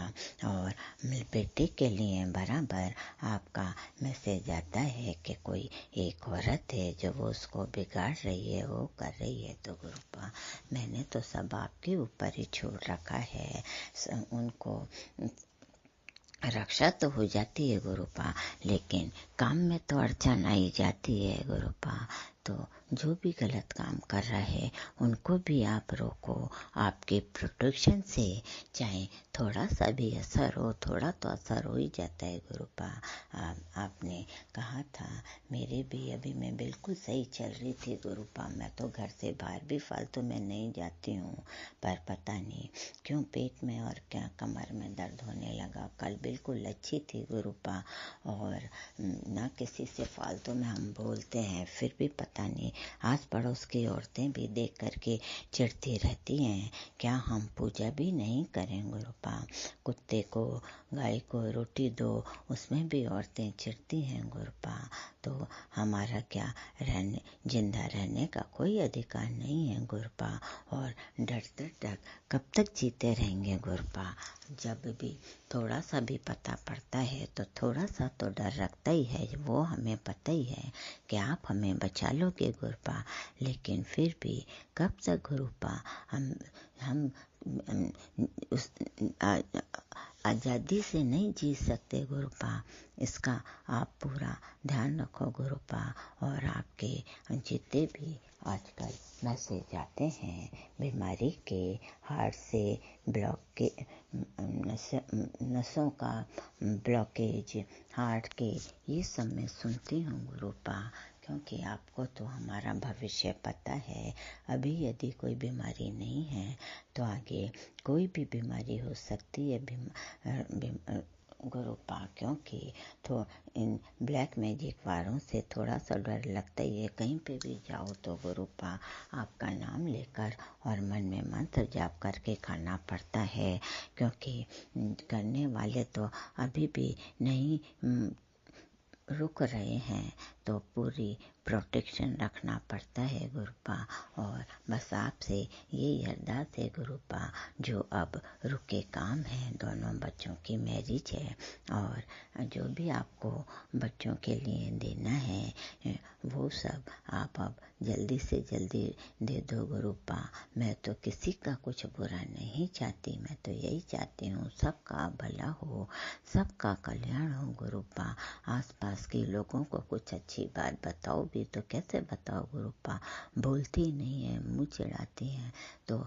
और बेटे के लिए बराबर आपका मैसेज आता है कि कोई एक औरत है जो वो उसको बिगाड़ रही है, वो कर रही है, तो गुरुपा मैंने तो सब आपके ऊपर ही छोड़ रखा है। उनको रक्षा तो हो जाती है गुरुपा, लेकिन काम में तो अड़चन आई जाती है गुरुपा। तो जो भी गलत काम कर रहा है उनको भी आप रोको, आपके प्रोटेक्शन से चाहे थोड़ा सा भी असर हो, थोड़ा तो असर हो ही जाता है गुरुपा। आपने कहा था, मेरे भी अभी मैं बिल्कुल सही चल रही थी गुरुपा, मैं तो घर से बाहर भी फालतू में नहीं जाती हूँ, पर पता नहीं क्यों पेट में और क्या कमर में दर्द होने लगा। कल बिल्कुल अच्छी थी गुरुपा, और ना किसी से फालतू में हम बोलते हैं, फिर भी पता नहीं आस पड़ोस की औरतें भी देख करके चिढ़ती रहती हैं। क्या हम पूजा भी नहीं करें गुरुपा? कुत्ते को, गाय को रोटी दो, उसमें भी औरतें चिढ़ती हैं गुरुपा। तो हमारा क्या जिंदा रहने का कोई अधिकार नहीं है गुरुपा? और डरते डर कब तक जीते रहेंगे गुरुपा? जब भी थोड़ा सा भी पता पड़ता है तो थोड़ा सा तो डर रखता ही है, वो हमें पता ही है कि आप हमें बचा लोगे गुरुपा, लेकिन फिर भी कब तक गुरुपा हम उस आज़ादी से नहीं जी सकते गुरुपा। इसका आप पूरा ध्यान रखो गुरुपा। और आपके जितने भी आजकल मैसेज आते हैं बीमारी के, हार्ट से ब्लॉक के, नसों का ब्लॉकेज, हार्ट के, ये सब मैं सुनती हूँ गुरुपा, क्योंकि आपको तो हमारा भविष्य पता है। अभी यदि कोई बीमारी नहीं है तो आगे कोई भी बीमारी हो सकती है गुरुपा, क्योंकि तो इन ब्लैक मैजिक वालों से थोड़ा सा डर लगता ही है। कहीं पे भी जाओ तो गुरुपा आपका नाम लेकर और मन में मंत्र जाप करके खाना पड़ता है, क्योंकि करने वाले तो अभी भी नहीं रुक रहे हैं, तो पूरी प्रोटेक्शन रखना पड़ता है गुरुपा। और बस आपसे यही अरदास है गुरुपा, जो अब रुके काम है, दोनों बच्चों की मैरिज है, और जो भी आपको बच्चों के लिए देना है वो सब आप अब जल्दी से जल्दी दे दो गुरुपा। मैं तो किसी का कुछ बुरा नहीं चाहती, मैं तो यही चाहती हूँ सबका भला हो, सबका कल्याण हो गुरुपा। आसपास के लोगों को कुछ अच्छी बात बताओ भी तो कैसे बताओ गुरुपा? बोलती नहीं है, मुँह चिढ़ाती हैं, तो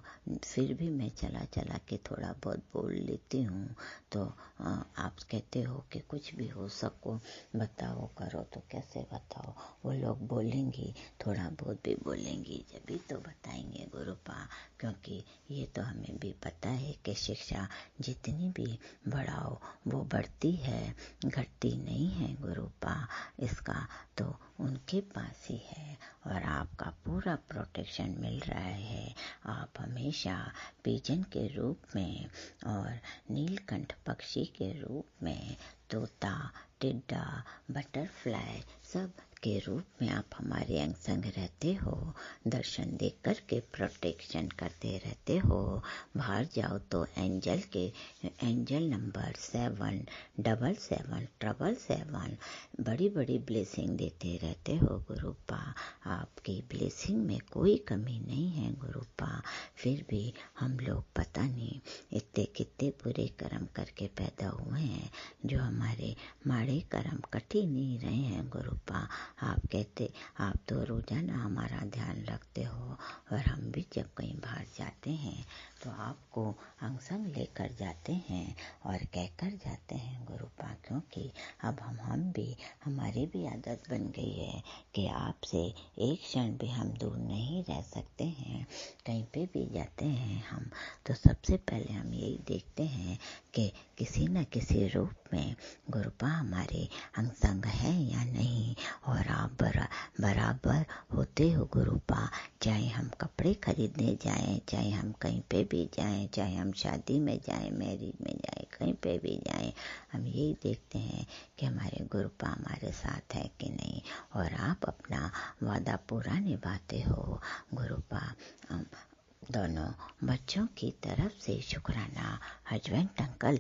फिर भी मैं चला चला के थोड़ा बहुत बोल लेती हूँ। तो आप कहते हो कि कुछ भी हो, सबको बताओ करो, तो कैसे बताओ? वो लोग बोलेंगी, थोड़ा बहुत भी बोलेंगी, जब भी तो बताएंगे गुरुपा, क्योंकि ये तो हमें भी पता है कि शिक्षा जितनी भी बढ़ाओ वो बढ़ती है, घटती नहीं है गुरुपा। इसका तो उनके पास ही है, और आपका पूरा प्रोटेक्शन मिल रहा है। आप हमेशा पिजन के रूप में और नीलकंठ पक्षी के रूप में तोता, टिड्डा, बटरफ्लाई सब के रूप में आप हमारे अंग संग रहते हो। दर्शन देख कर के प्रोटेक्शन करते रहते हो। बाहर जाओ तो एंजल नंबर 77777 बड़ी बड़ी ब्लेसिंग देते रहते हो गुरुपा। आपकी ब्लेसिंग में कोई कमी नहीं है गुरुपा। फिर भी हम लोग पता नहीं इतने कितने बुरे कर्म करके पैदा हुए हैं जो हमारे माड़े कर्म कट ही नहीं रहे हैं गुरुपा। आप कहते आप तो रोजाना हमारा ध्यान रखते हो और हम भी जब कहीं बाहर जाते हैं तो आपको अंग संग लेकर जाते हैं और कहकर जाते हैं गुरुपा, क्योंकि अब हम भी हमारी भी आदत बन गई है कि आपसे एक क्षण भी हम दूर नहीं रह सकते हैं। कहीं पे भी जाते हैं हम तो सबसे पहले हम यही देखते हैं कि किसी न किसी रूप में गुरुपा हमारे अंग संग है या नहीं। और आप बराबर होते हो गुरुपा। चाहे हम कपड़े खरीदने जाएं, चाहे हम कहीं पे भी जाएं, चाहे हम शादी में जाएं, मैरिज में जाएं, कहीं पे भी जाएं, हम यही देखते हैं कि हमारे गुरुपा हमारे साथ है कि नहीं। और आप अपना वादा पूरा निभाते हो गुरुपा। दोनों बच्चों की तरफ से शुक्राना, हस्बैंड अंकल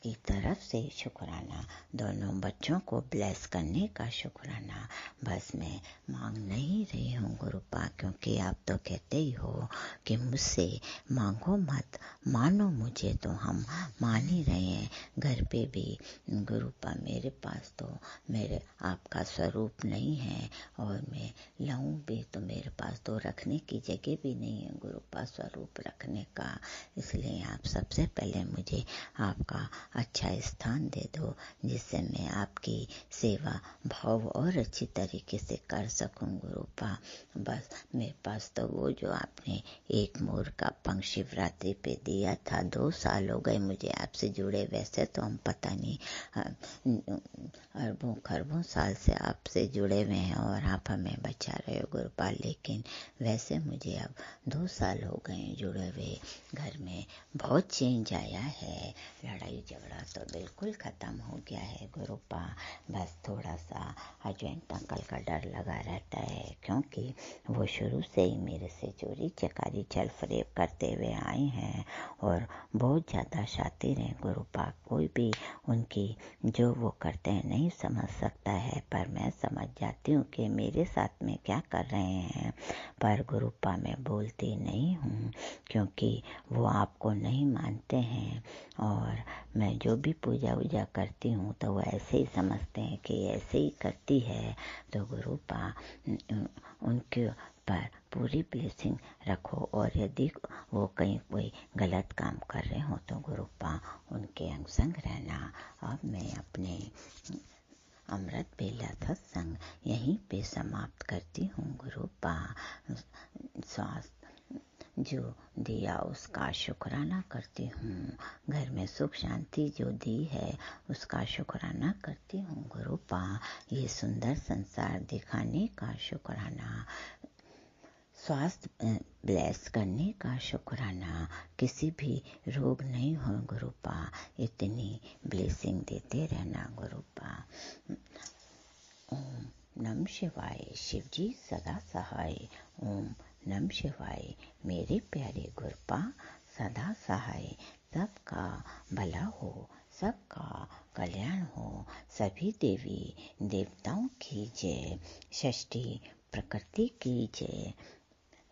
की तरफ से शुक्राना, दोनों बच्चों को ब्लेस करने का शुक्राना। बस मैं मांग नहीं रही हूँ गुरुपा, क्योंकि आप तो कहते ही हो कि मुझसे मांगो मत, मानो मुझे, तो हम मान ही रहे हैं। घर पे भी गुरुपा मेरे पास तो मेरे आपका स्वरूप नहीं है, और मैं लाऊं भी तो मेरे पास तो रखने की जगह भी नहीं है गुरुपा स्वरूप रखने का। इसलिए आप सबसे पहले मुझे आपका अच्छा स्थान दे दो, जिससे मैं आपकी सेवा भाव और अच्छी तरीके से कर सकूं गुरुपा। बस मेरे पास तो वो जो आपने एक मोर का पंख शिवरात्रि पे दिया था, 2 साल हो गए मुझे आपसे जुड़े। वैसे तो हम पता नहीं अरबों खरबों साल से आपसे जुड़े हुए हैं और आप हमें बचा रहे हो गुरुपा, लेकिन वैसे मुझे अब 2 साल हो गए जुड़े हुए। घर में बहुत चेंज आया है, लड़ाई झगड़ा तो बिल्कुल खत्म हो गया है गुरुपा। बस थोड़ा सा हस्बैंड अंकल का डर लगा रहता है, क्योंकि वो शुरू से ही मेरे से चोरी चकारी छल फरेब करते हुए आए हैं और बहुत ज़्यादा शातिर हैं गुरुपा। कोई भी उनकी जो वो करते हैं नहीं समझ सकता है, पर मैं समझ जाती हूँ कि मेरे साथ में क्या कर रहे हैं। पर गुरुपा मैं बोलती नहीं हूँ, क्योंकि वो आपको नहीं मानते हैं, और मैं जो भी पूजा वूजा करती हूँ तो वो ऐसे ही समझते हैं कि ऐसे ही करती है। तो गुरुपा उनके पर पूरी ब्लेसिंग रखो, और यदि वो कहीं कोई गलत काम कर रहे हो तो गुरुपा उनके अंग संग रहना। अब मैं अपने अमृत बेला सत्संग यहीं पे समाप्त करती हूँ गुरुपा। स्वास्थ्य जो दिया उसका शुक्राना करती हूँ, घर में सुख शांति जो दी है उसका शुक्राना करती हूँ गुरुपा। ये सुंदर संसार दिखाने का शुक्राना, स्वास्थ्य ब्लेस करने का शुक्राना, किसी भी रोग नहीं हो गुरुपा, इतनी ब्लेसिंग देते रहना गुरुपा। ओम नम शिवाय, शिवजी सदा सहाय। ओम नम शिवाय, मेरे प्यारे गुरुपा सदा सहाय। सबका भला हो, सबका कल्याण हो, सभी देवी देवताओं की जय, षष्ठी प्रकृति की जय,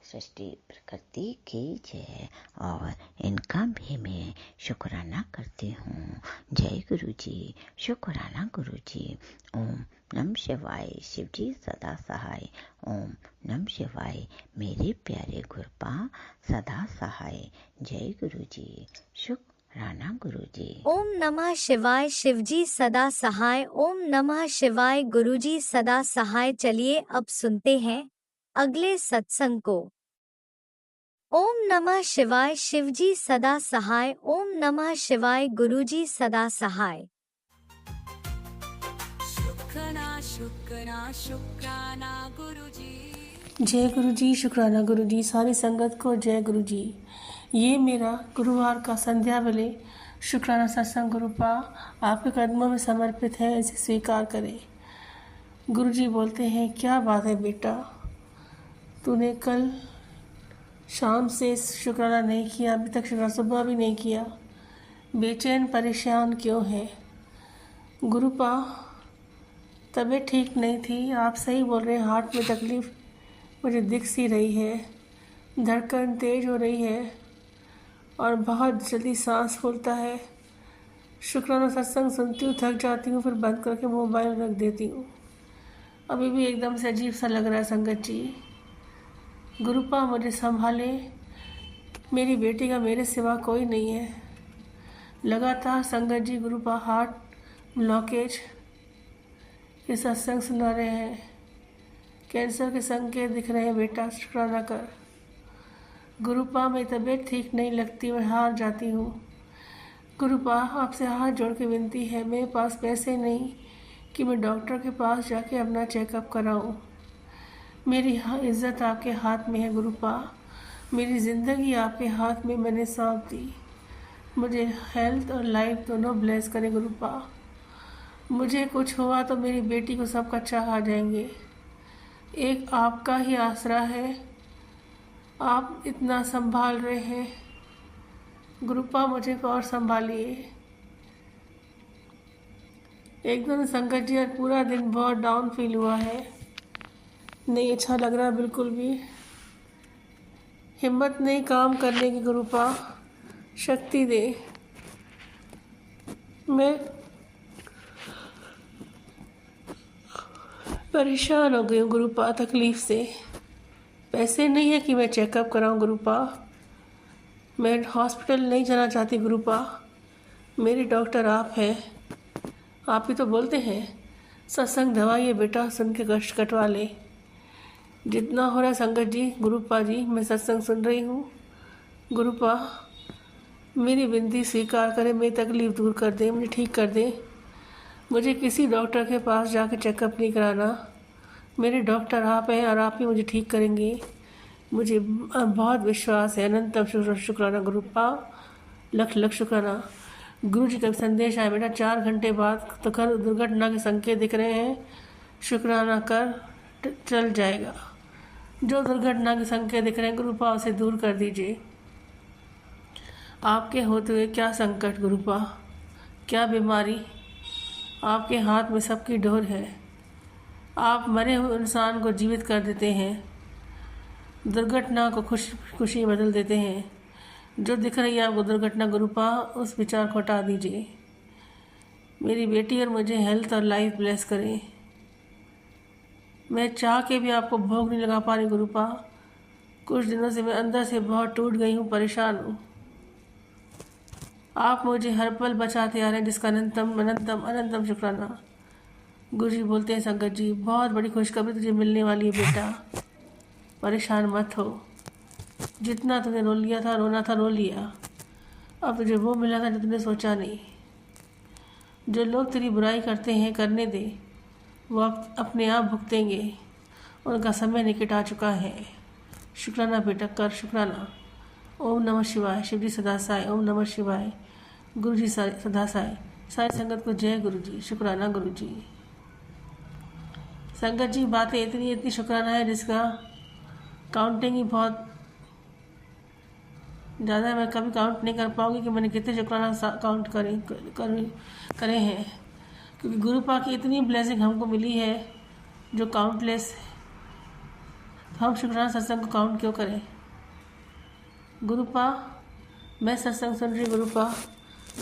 षष्ठी प्रकृति की जय। और इनका भी मैं शुक्राना करती हूँ। जय गुरु जी, शुक्राना गुरु जी। ओम नम शिवाय, शिवजी सदा सहाय। ओम नम शिवाय, मेरे प्यारे गुरुपा सदा सहाय। जय गुरु जी, शुक्राना गुरु जी। ओम नमः शिवाय, शिवजी सदा सहाय। ओम नमः शिवाय, गुरुजी सदा सहाय। चलिए अब सुनते हैं अगले सत्संग को। ओम नमः शिवाय, शिवजी सदा सहाय। ओम नमः शिवाय, गुरुजी सदा सहाय। शुक्राना गुरुजी। जय गुरु जी, शुक्राना गुरु जी। सारी संगत को जय गुरु जी। ये मेरा गुरुवार का संध्या वेले शुक्राना सत्संग गुरुपा आपके कदमों में समर्पित है, इसे स्वीकार करें। गुरुजी बोलते हैं, क्या बात है बेटा, तूने कल शाम से शुक्राना नहीं किया, अभी तक शुक्राना सुबह भी नहीं किया, बेचैन परेशान क्यों है? गुरुपा तबीयत ठीक नहीं थी, आप सही बोल रहे हैं, हार्ट में तकलीफ़ मुझे दिख सी रही है, धड़कन तेज हो रही है और बहुत जल्दी सांस फूलता है। शुक्राना सत्संग सुनती हूँ, थक जाती हूँ, फिर बंद करके मोबाइल रख देती हूँ। अभी भी एकदम से अजीब सा लग रहा है संगत जी। गुरुपा मुझे संभाले, मेरी बेटी का मेरे सिवा कोई नहीं है। लगातार संगत जी गुरुपा हार्ट ब्लॉकेज के सत्संग सुना रहे हैं, कैंसर के संकेत दिख रहे हैं बेटा, शुक्राना कर। गुरुपा मेरी तबीयत ठीक नहीं लगती, मैं हार जाती हूँ। गुरुपा आपसे हाथ जोड़ के विनती है, मेरे पास पैसे नहीं कि मैं डॉक्टर के पास जाके अपना चेकअप कराऊं। मेरी इज्जत आपके हाथ में है गुरुपा, मेरी ज़िंदगी आपके हाथ में मैंने सौंप दी। मुझे हेल्थ और लाइफ दोनों ब्लेस करें गुरुपा। मुझे कुछ हुआ तो मेरी बेटी को सब कच्चा खा जाएंगे। एक आपका ही आसरा है, आप इतना संभाल रहे हैं गुरुपा, मुझे और संभालिए। एकदम संकट जी आज पूरा दिन बहुत डाउन फील हुआ है, नहीं अच्छा लग रहा बिल्कुल भी, हिम्मत नहीं काम करने की गुरुपा, शक्ति दे। मैं परेशान हो गई हूँ गुरुपा तकलीफ़ से, पैसे नहीं है कि मैं चेकअप कराऊँ गुरुपा, मैं हॉस्पिटल नहीं जाना चाहती गुरुपा, मेरे डॉक्टर आप हैं, आप ही तो बोलते हैं सत्संग दवाइए बेटा, सुन के कष्ट कटवा ले। जितना हो रहा है संगत जी गुरुपा जी, मैं सत्संग सुन रही हूँ गुरुपा, मेरी विनती स्वीकार करें, मेरी तकलीफ़ दूर कर दें, मुझे ठीक कर दें। मुझे किसी डॉक्टर के पास जाके चेकअप नहीं कराना, मेरे डॉक्टर आप हैं और आप ही मुझे ठीक करेंगे, मुझे बहुत विश्वास है। अनंतम शुक्राना गुरुपा, लख लख शुक्राना। गुरु जी का संदेश आया बेटा 4 घंटे बाद, तो कल दुर्घटना के संकेत दिख रहे हैं, शुक्राना कर चल जाएगा। जो दुर्घटना के संकेत दिख रहे हैं गुरुपा उसे दूर कर दीजिए। आपके होते हुए क्या संकट गुरुपा, क्या बीमारी, आपके हाथ में सबकी डोर है। आप मरे हुए इंसान को जीवित कर देते हैं, दुर्घटना को खुशी बदल देते हैं। जो दिख रही है आपको दुर्घटना गुरुपा, उस विचार को हटा दीजिए। मेरी बेटी और मुझे हेल्थ और लाइफ ब्लेस करें। मैं चाह के भी आपको भोग नहीं लगा पा रही गुरुपा, कुछ दिनों से मैं अंदर से बहुत टूट गई हूँ, परेशान हूँ। आप मुझे हर पल बचाते आ रहे हैं, जिसका अनंतम अनंतम अनंतम शुक्राना। गुरु जी बोलते हैं संगत जी, बहुत बड़ी खुशखबरी तुझे मिलने वाली है बेटा, परेशान मत हो। जितना तूने रो लिया था, रोना था रो लिया, अब तुझे वो मिला था जो तूने सोचा नहीं। जो लोग तेरी बुराई करते हैं करने दे, वो अपने आप भुगतेंगे, उनका समय निकट आ चुका है। शुक्राना बेटा कर शुक्राना। ओम नमः शिवाय। शिव जी सदा साय। ओम नमः शिवाय। गुरु जी सदा साय। सारी संगत को जय गुरु जी। शुक्राना गुरु जी। संगत जी बातें इतनी शुक्राना है जिसका काउंटिंग ही बहुत ज़्यादा, मैं कभी काउंट नहीं कर पाऊँगी कि मैंने कितने शुक्राना काउंट करे हैं, क्योंकि गुरुपा की इतनी ब्लेसिंग हमको मिली है जो काउंटलेस है। तो हम शुक्राना सत्संग को काउंट क्यों करें गुरुपा। मैं सत्संग सुन रही गुरुपा,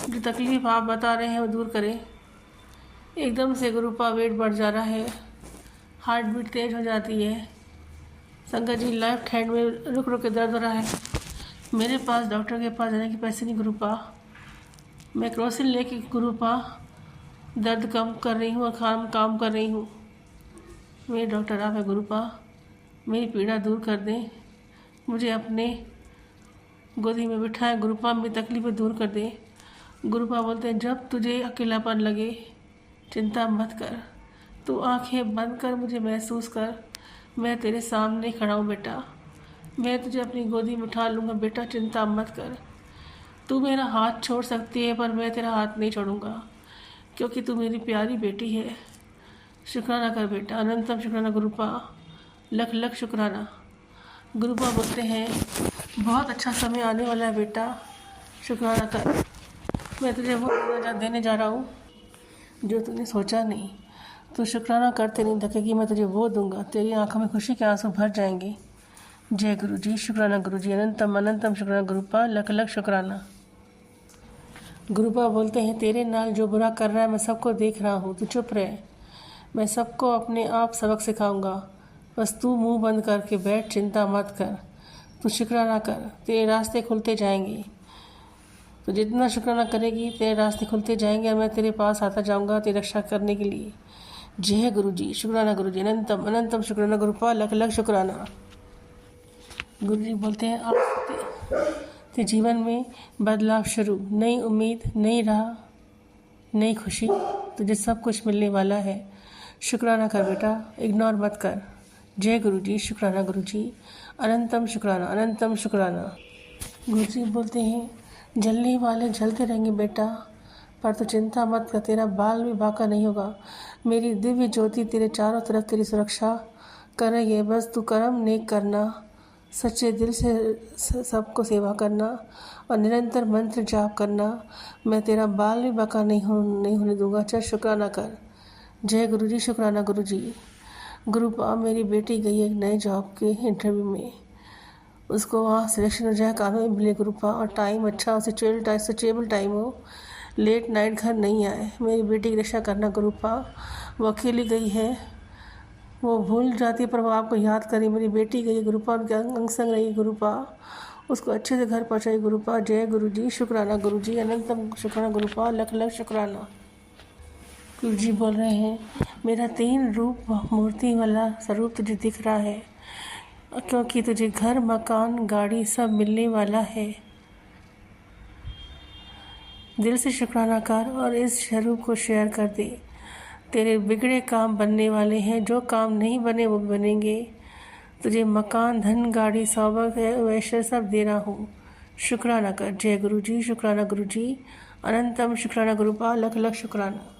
जो तकलीफ़ आप बता रहे हैं वो दूर करें। एकदम से गुरुपा वेट बढ़ जा रहा है, हार्ट बीट तेज हो जाती है। संगत जी लेफ्ट हैंड में रुक रुक के दर्द हो रहा है। मेरे पास डॉक्टर के पास जाने के पैसे नहीं गुरुपा, मैं क्रोसिन लेके गुरुपा दर्द कम कर रही हूँ और काम कर रही हूँ। मेरे डॉक्टर आप है गुरुपा, मेरी पीड़ा दूर कर दें, मुझे अपने गोदी में बिठाएं गुरुपा, मेरी तकलीफ़ें दूर कर दें। गुरुपा बोलते हैं जब तुझे अकेलापन लगे चिंता मत कर, तू आंखें बंद कर, मुझे महसूस कर, मैं तेरे सामने खड़ा हूँ बेटा, मैं तुझे अपनी गोदी में उठा लूँगा बेटा, चिंता मत कर। तू मेरा हाथ छोड़ सकती है पर मैं तेरा हाथ नहीं छोड़ूंगा, क्योंकि तू मेरी प्यारी बेटी है। शुक्राना कर बेटा, अनंतम शुक्राना गुरुपा, लख लख शुक्राना। गुरुपा बोलते हैं बहुत अच्छा समय आने वाला है बेटा, शुक्राना कर। मैं तुझे वो देने जा रहा हूँ जो तूने सोचा नहीं। तू शुक्राना करते नहीं थकेगी, मैं तुझे वो दूंगा, तेरी आंखों में खुशी के आंसू भर जाएंगे। जय गुरु जी, शुक्राना गुरु जी, अनंतम अनंतम शुक्राना गुरुपा, लख लख शुक्राना। गुरुपा बोलते हैं तेरे नाल जो बुरा कर रहा है मैं सबको देख रहा हूँ, तू चुप रहे, मैं सबको अपने आप सबक सिखाऊंगा, बस तू मुंह बंद करके बैठ, चिंता मत कर, तू शुक्राना कर, तेरे रास्ते खुलते जाएंगे। तो जितना शुक्राना करेगी तेरे रास्ते खुलते जाएंगे और मैं तेरे पास आता जाऊंगा तेरी रक्षा करने के लिए। जय गुरु जी, शुक्राना गुरु जी, अनंतम अनंतम शुक्राना गुरुपा, लख लख शुक्राना। गुरु जी बोलते हैं आप ते जीवन में बदलाव शुरू, नई उम्मीद, नई राह, नई खुशी, तुझे सब कुछ मिलने वाला है। शुक्राना कर बेटा, इग्नोर मत कर। जय गुरु जी, शुक्राना गुरु जी, अनंतम शुक्राना अनंतम शुक्राना। गुरु जी बोलते हैं जलने वाले जलते रहेंगे बेटा, पर तो चिंता मत कर, तेरा बाल भी बाका नहीं होगा। मेरी दिव्य ज्योति तेरे चारों तरफ तेरी सुरक्षा करेंगे, बस तू कर्म नेक करना, सच्चे दिल से सबको सेवा करना और निरंतर मंत्र जाप करना। मैं तेरा बाल भी बाका नहीं होने दूंगा। चल शुक्राना कर। जय गुरु जी, शुक्राना गुरु जी। गुरुपा मेरी बेटी गई एक नए जॉब के इंटरव्यू में, उसको वहाँ सिलेक्शन हो जाए, काम में मिले गुरुपा, और टाइम अच्छा हो, स्ट्रेचेबल टाइम हो, लेट नाइट घर नहीं आए। मेरी बेटी की रक्षा करना गुरुपा, वो अकेली गई है, वो भूल जाती है पर वो आपको याद करी। मेरी बेटी गई गुरुपा, उनके अंग संग रही गुरुपा, उसको अच्छे से घर पहुँचाई गुरुपा। जय गुरु जी, शुक्राना गुरु जी, अनंतम शुक्राना गुरुपा, लख लख शुक्राना। गुरु जी बोल रहे हैं मेरा 3 रूप मूर्ति वाला स्वरूप तुझे दिख रहा है, क्योंकि तुझे घर, मकान, गाड़ी सब मिलने वाला है। दिल से शुक्राना कर और इस स्वरूप को शेयर कर दे। तेरे बिगड़े काम बनने वाले हैं, जो काम नहीं बने वो बनेंगे। तुझे मकान, धन, गाड़ी, सौभाग्य, ऐश्वर्य सब दे रहा हूँ, शुक्राना कर। जय गुरु जी, शुक्राना गुरु जी, अनंतम शुक्राना गुरुपा, लख लख शुक्राना।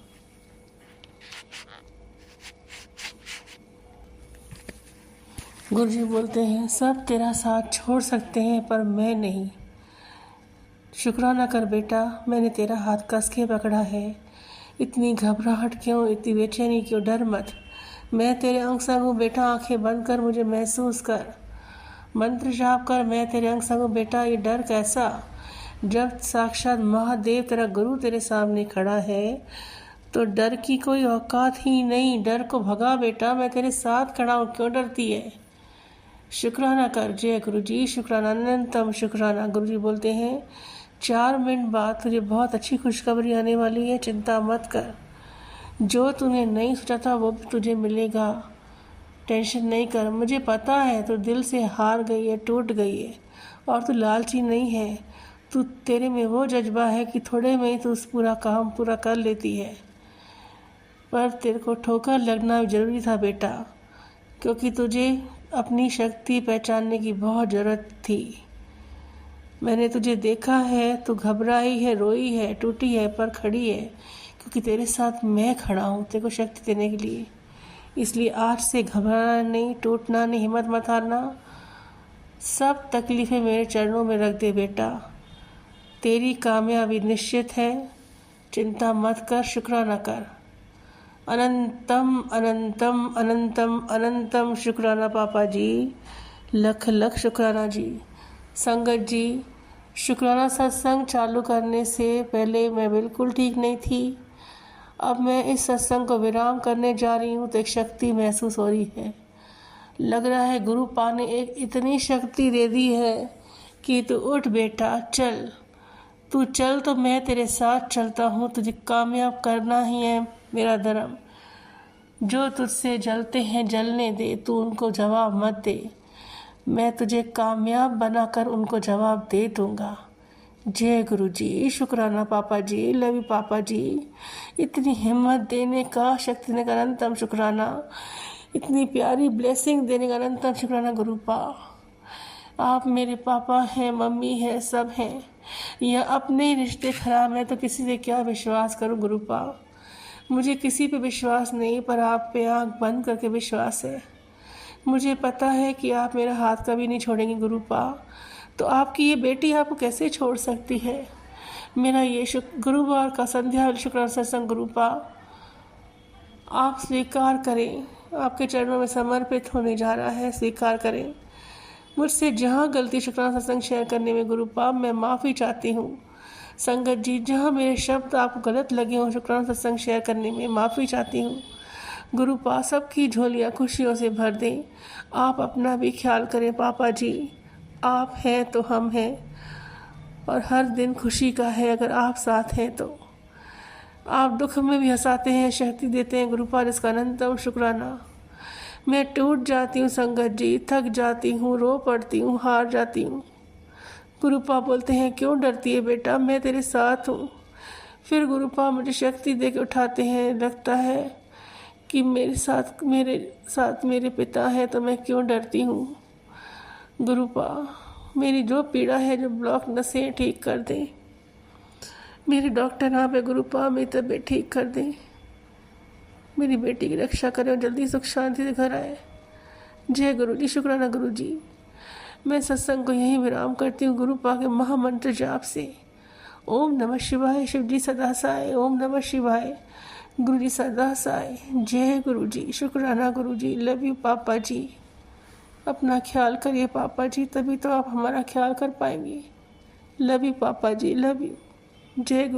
गुरु जी बोलते हैं सब तेरा साथ छोड़ सकते हैं पर मैं नहीं। शुक्राना कर बेटा, मैंने तेरा हाथ कस के पकड़ा है। इतनी घबराहट क्यों, इतनी बेचैनी क्यों, डर मत, मैं तेरे अंग संग हूँ बेटा। आंखें बंद कर, मुझे महसूस कर, मंत्र जाप कर, मैं तेरे अंग संग हूँ बेटा। ये डर कैसा, जब साक्षात महादेव तेरा गुरु तेरे सामने खड़ा है तो डर की कोई औकात ही नहीं। डर को भगा बेटा, मैं तेरे साथ खड़ा हूँ, क्यों डरती है। शुक्राना कर। जय गुरु जी, शुक्राना अनंतम शुक्राना। गुरु जी बोलते हैं 4 मिनट बाद तुझे बहुत अच्छी खुशखबरी आने वाली है, चिंता मत कर। जो तूने नहीं सोचा था वो भी तुझे मिलेगा, टेंशन नहीं कर। मुझे पता है तू दिल से हार गई है, टूट गई है, और तू लालची नहीं है। तू तेरे में वो जज्बा है कि थोड़े में ही तू उस पूरा काम पूरा कर लेती है, पर तेरे को ठोकर लगना जरूरी था बेटा, क्योंकि तुझे अपनी शक्ति पहचानने की बहुत ज़रूरत थी। मैंने तुझे देखा है, तू घबराई है, रोई है, टूटी है, पर खड़ी है, क्योंकि तेरे साथ मैं खड़ा हूँ तेरे को शक्ति देने के लिए। इसलिए आज से घबराना नहीं, टूटना नहीं, हिम्मत मत हारना। सब तकलीफ़ें मेरे चरणों में रख दे बेटा, तेरी कामयाबी निश्चित है, चिंता मत कर, शुक्राना कर। अनंतम अनंतम अनंतम अनंतम शुक्राना पापा जी, लख लख शुक्राना जी। संगत जी, शुक्राना सत्संग चालू करने से पहले मैं बिल्कुल ठीक नहीं थी। अब मैं इस सत्संग को विराम करने जा रही हूँ तो एक शक्ति महसूस हो रही है। लग रहा है गुरु पा ने एक इतनी शक्ति दे दी है कि तू उठ बेटा, चल, तू चल तो मैं तेरे साथ चलता हूँ। तुझे कामयाब करना ही है मेरा धर्म। जो तुझसे जलते हैं जलने दे, तू उनको जवाब मत दे, मैं तुझे कामयाब बनाकर उनको जवाब दे दूँगा। जय गुरु जी, शुक्राना पापा जी, लव यू पापा जी। इतनी हिम्मत देने का, शक्ति देने का अनंतम शुक्राना, इतनी प्यारी ब्लेसिंग देने का अनंतम शुक्राना गुरुपा। आप मेरे पापा हैं, मम्मी हैं, सब हैं। या अपने ही रिश्ते खराब हैं तो किसी से क्या विश्वास करूं गुरुपा। मुझे किसी पे विश्वास नहीं, पर आप पे आंख बंद करके विश्वास है। मुझे पता है कि आप मेरा हाथ कभी नहीं छोड़ेंगे गुरुपा, तो आपकी ये बेटी आपको कैसे छोड़ सकती है। मेरा ये गुरुवार का संध्या शुक्राना सत्संग गुरुपा आप स्वीकार करें, आपके चरणों में समर्पित होने जा रहा है, स्वीकार करें। मुझसे जहाँ गलती शुक्राना सत्संग शेयर करने में गुरुपा मैं माफ़ी चाहती हूँ। संगत जी, जहाँ मेरे शब्द आपको गलत लगे हों शुक्राना सत्संग शेयर करने में माफ़ी चाहती हूँ। गुरुपा सबकी झोलियाँ खुशियों से भर दें। आप अपना भी ख्याल करें पापा जी। आप हैं तो हम हैं, और हर दिन खुशी का है अगर आप साथ हैं तो। आप दुख में भी हंसाते हैं, शक्ति देते हैं गुरुपाल, इसका अनंतम शुक्राना। मैं टूट जाती हूँ संगत जी, थक जाती हूँ, रो पड़ती हूँ, हार जाती हूँ। गुरुपा बोलते हैं क्यों डरती है बेटा, मैं तेरे साथ हूँ। फिर गुरुपा मुझे शक्ति दे के उठाते हैं। लगता है कि मेरे साथ मेरे पिता है तो मैं क्यों डरती हूँ। गुरुपा मेरी जो पीड़ा है, जो ब्लॉक नसें ठीक कर दें। मेरे डॉक्टर आप है गुरुपा, मेरी तबीयत ठीक कर दें। मेरी बेटी की रक्षा करें और जल्दी सुख शांति से घर आए। जय गुरु जी, शुक्राना गुरु जी। मैं सत्संग को यहीं विराम करती हूँ गुरुपा के महामंत्र जाप से। ओम नमः शिवाय, शिव जी सदा साय। ओम नमः शिवाय, गुरु जी सदा साय। जय गुरु जी, शुक्राना गुरु जी। लव यू पापा जी। अपना ख्याल करिए पापा जी, तभी तो आप हमारा ख्याल कर पाएंगे। लव यू पापा जी, लव यू। जय गुरु।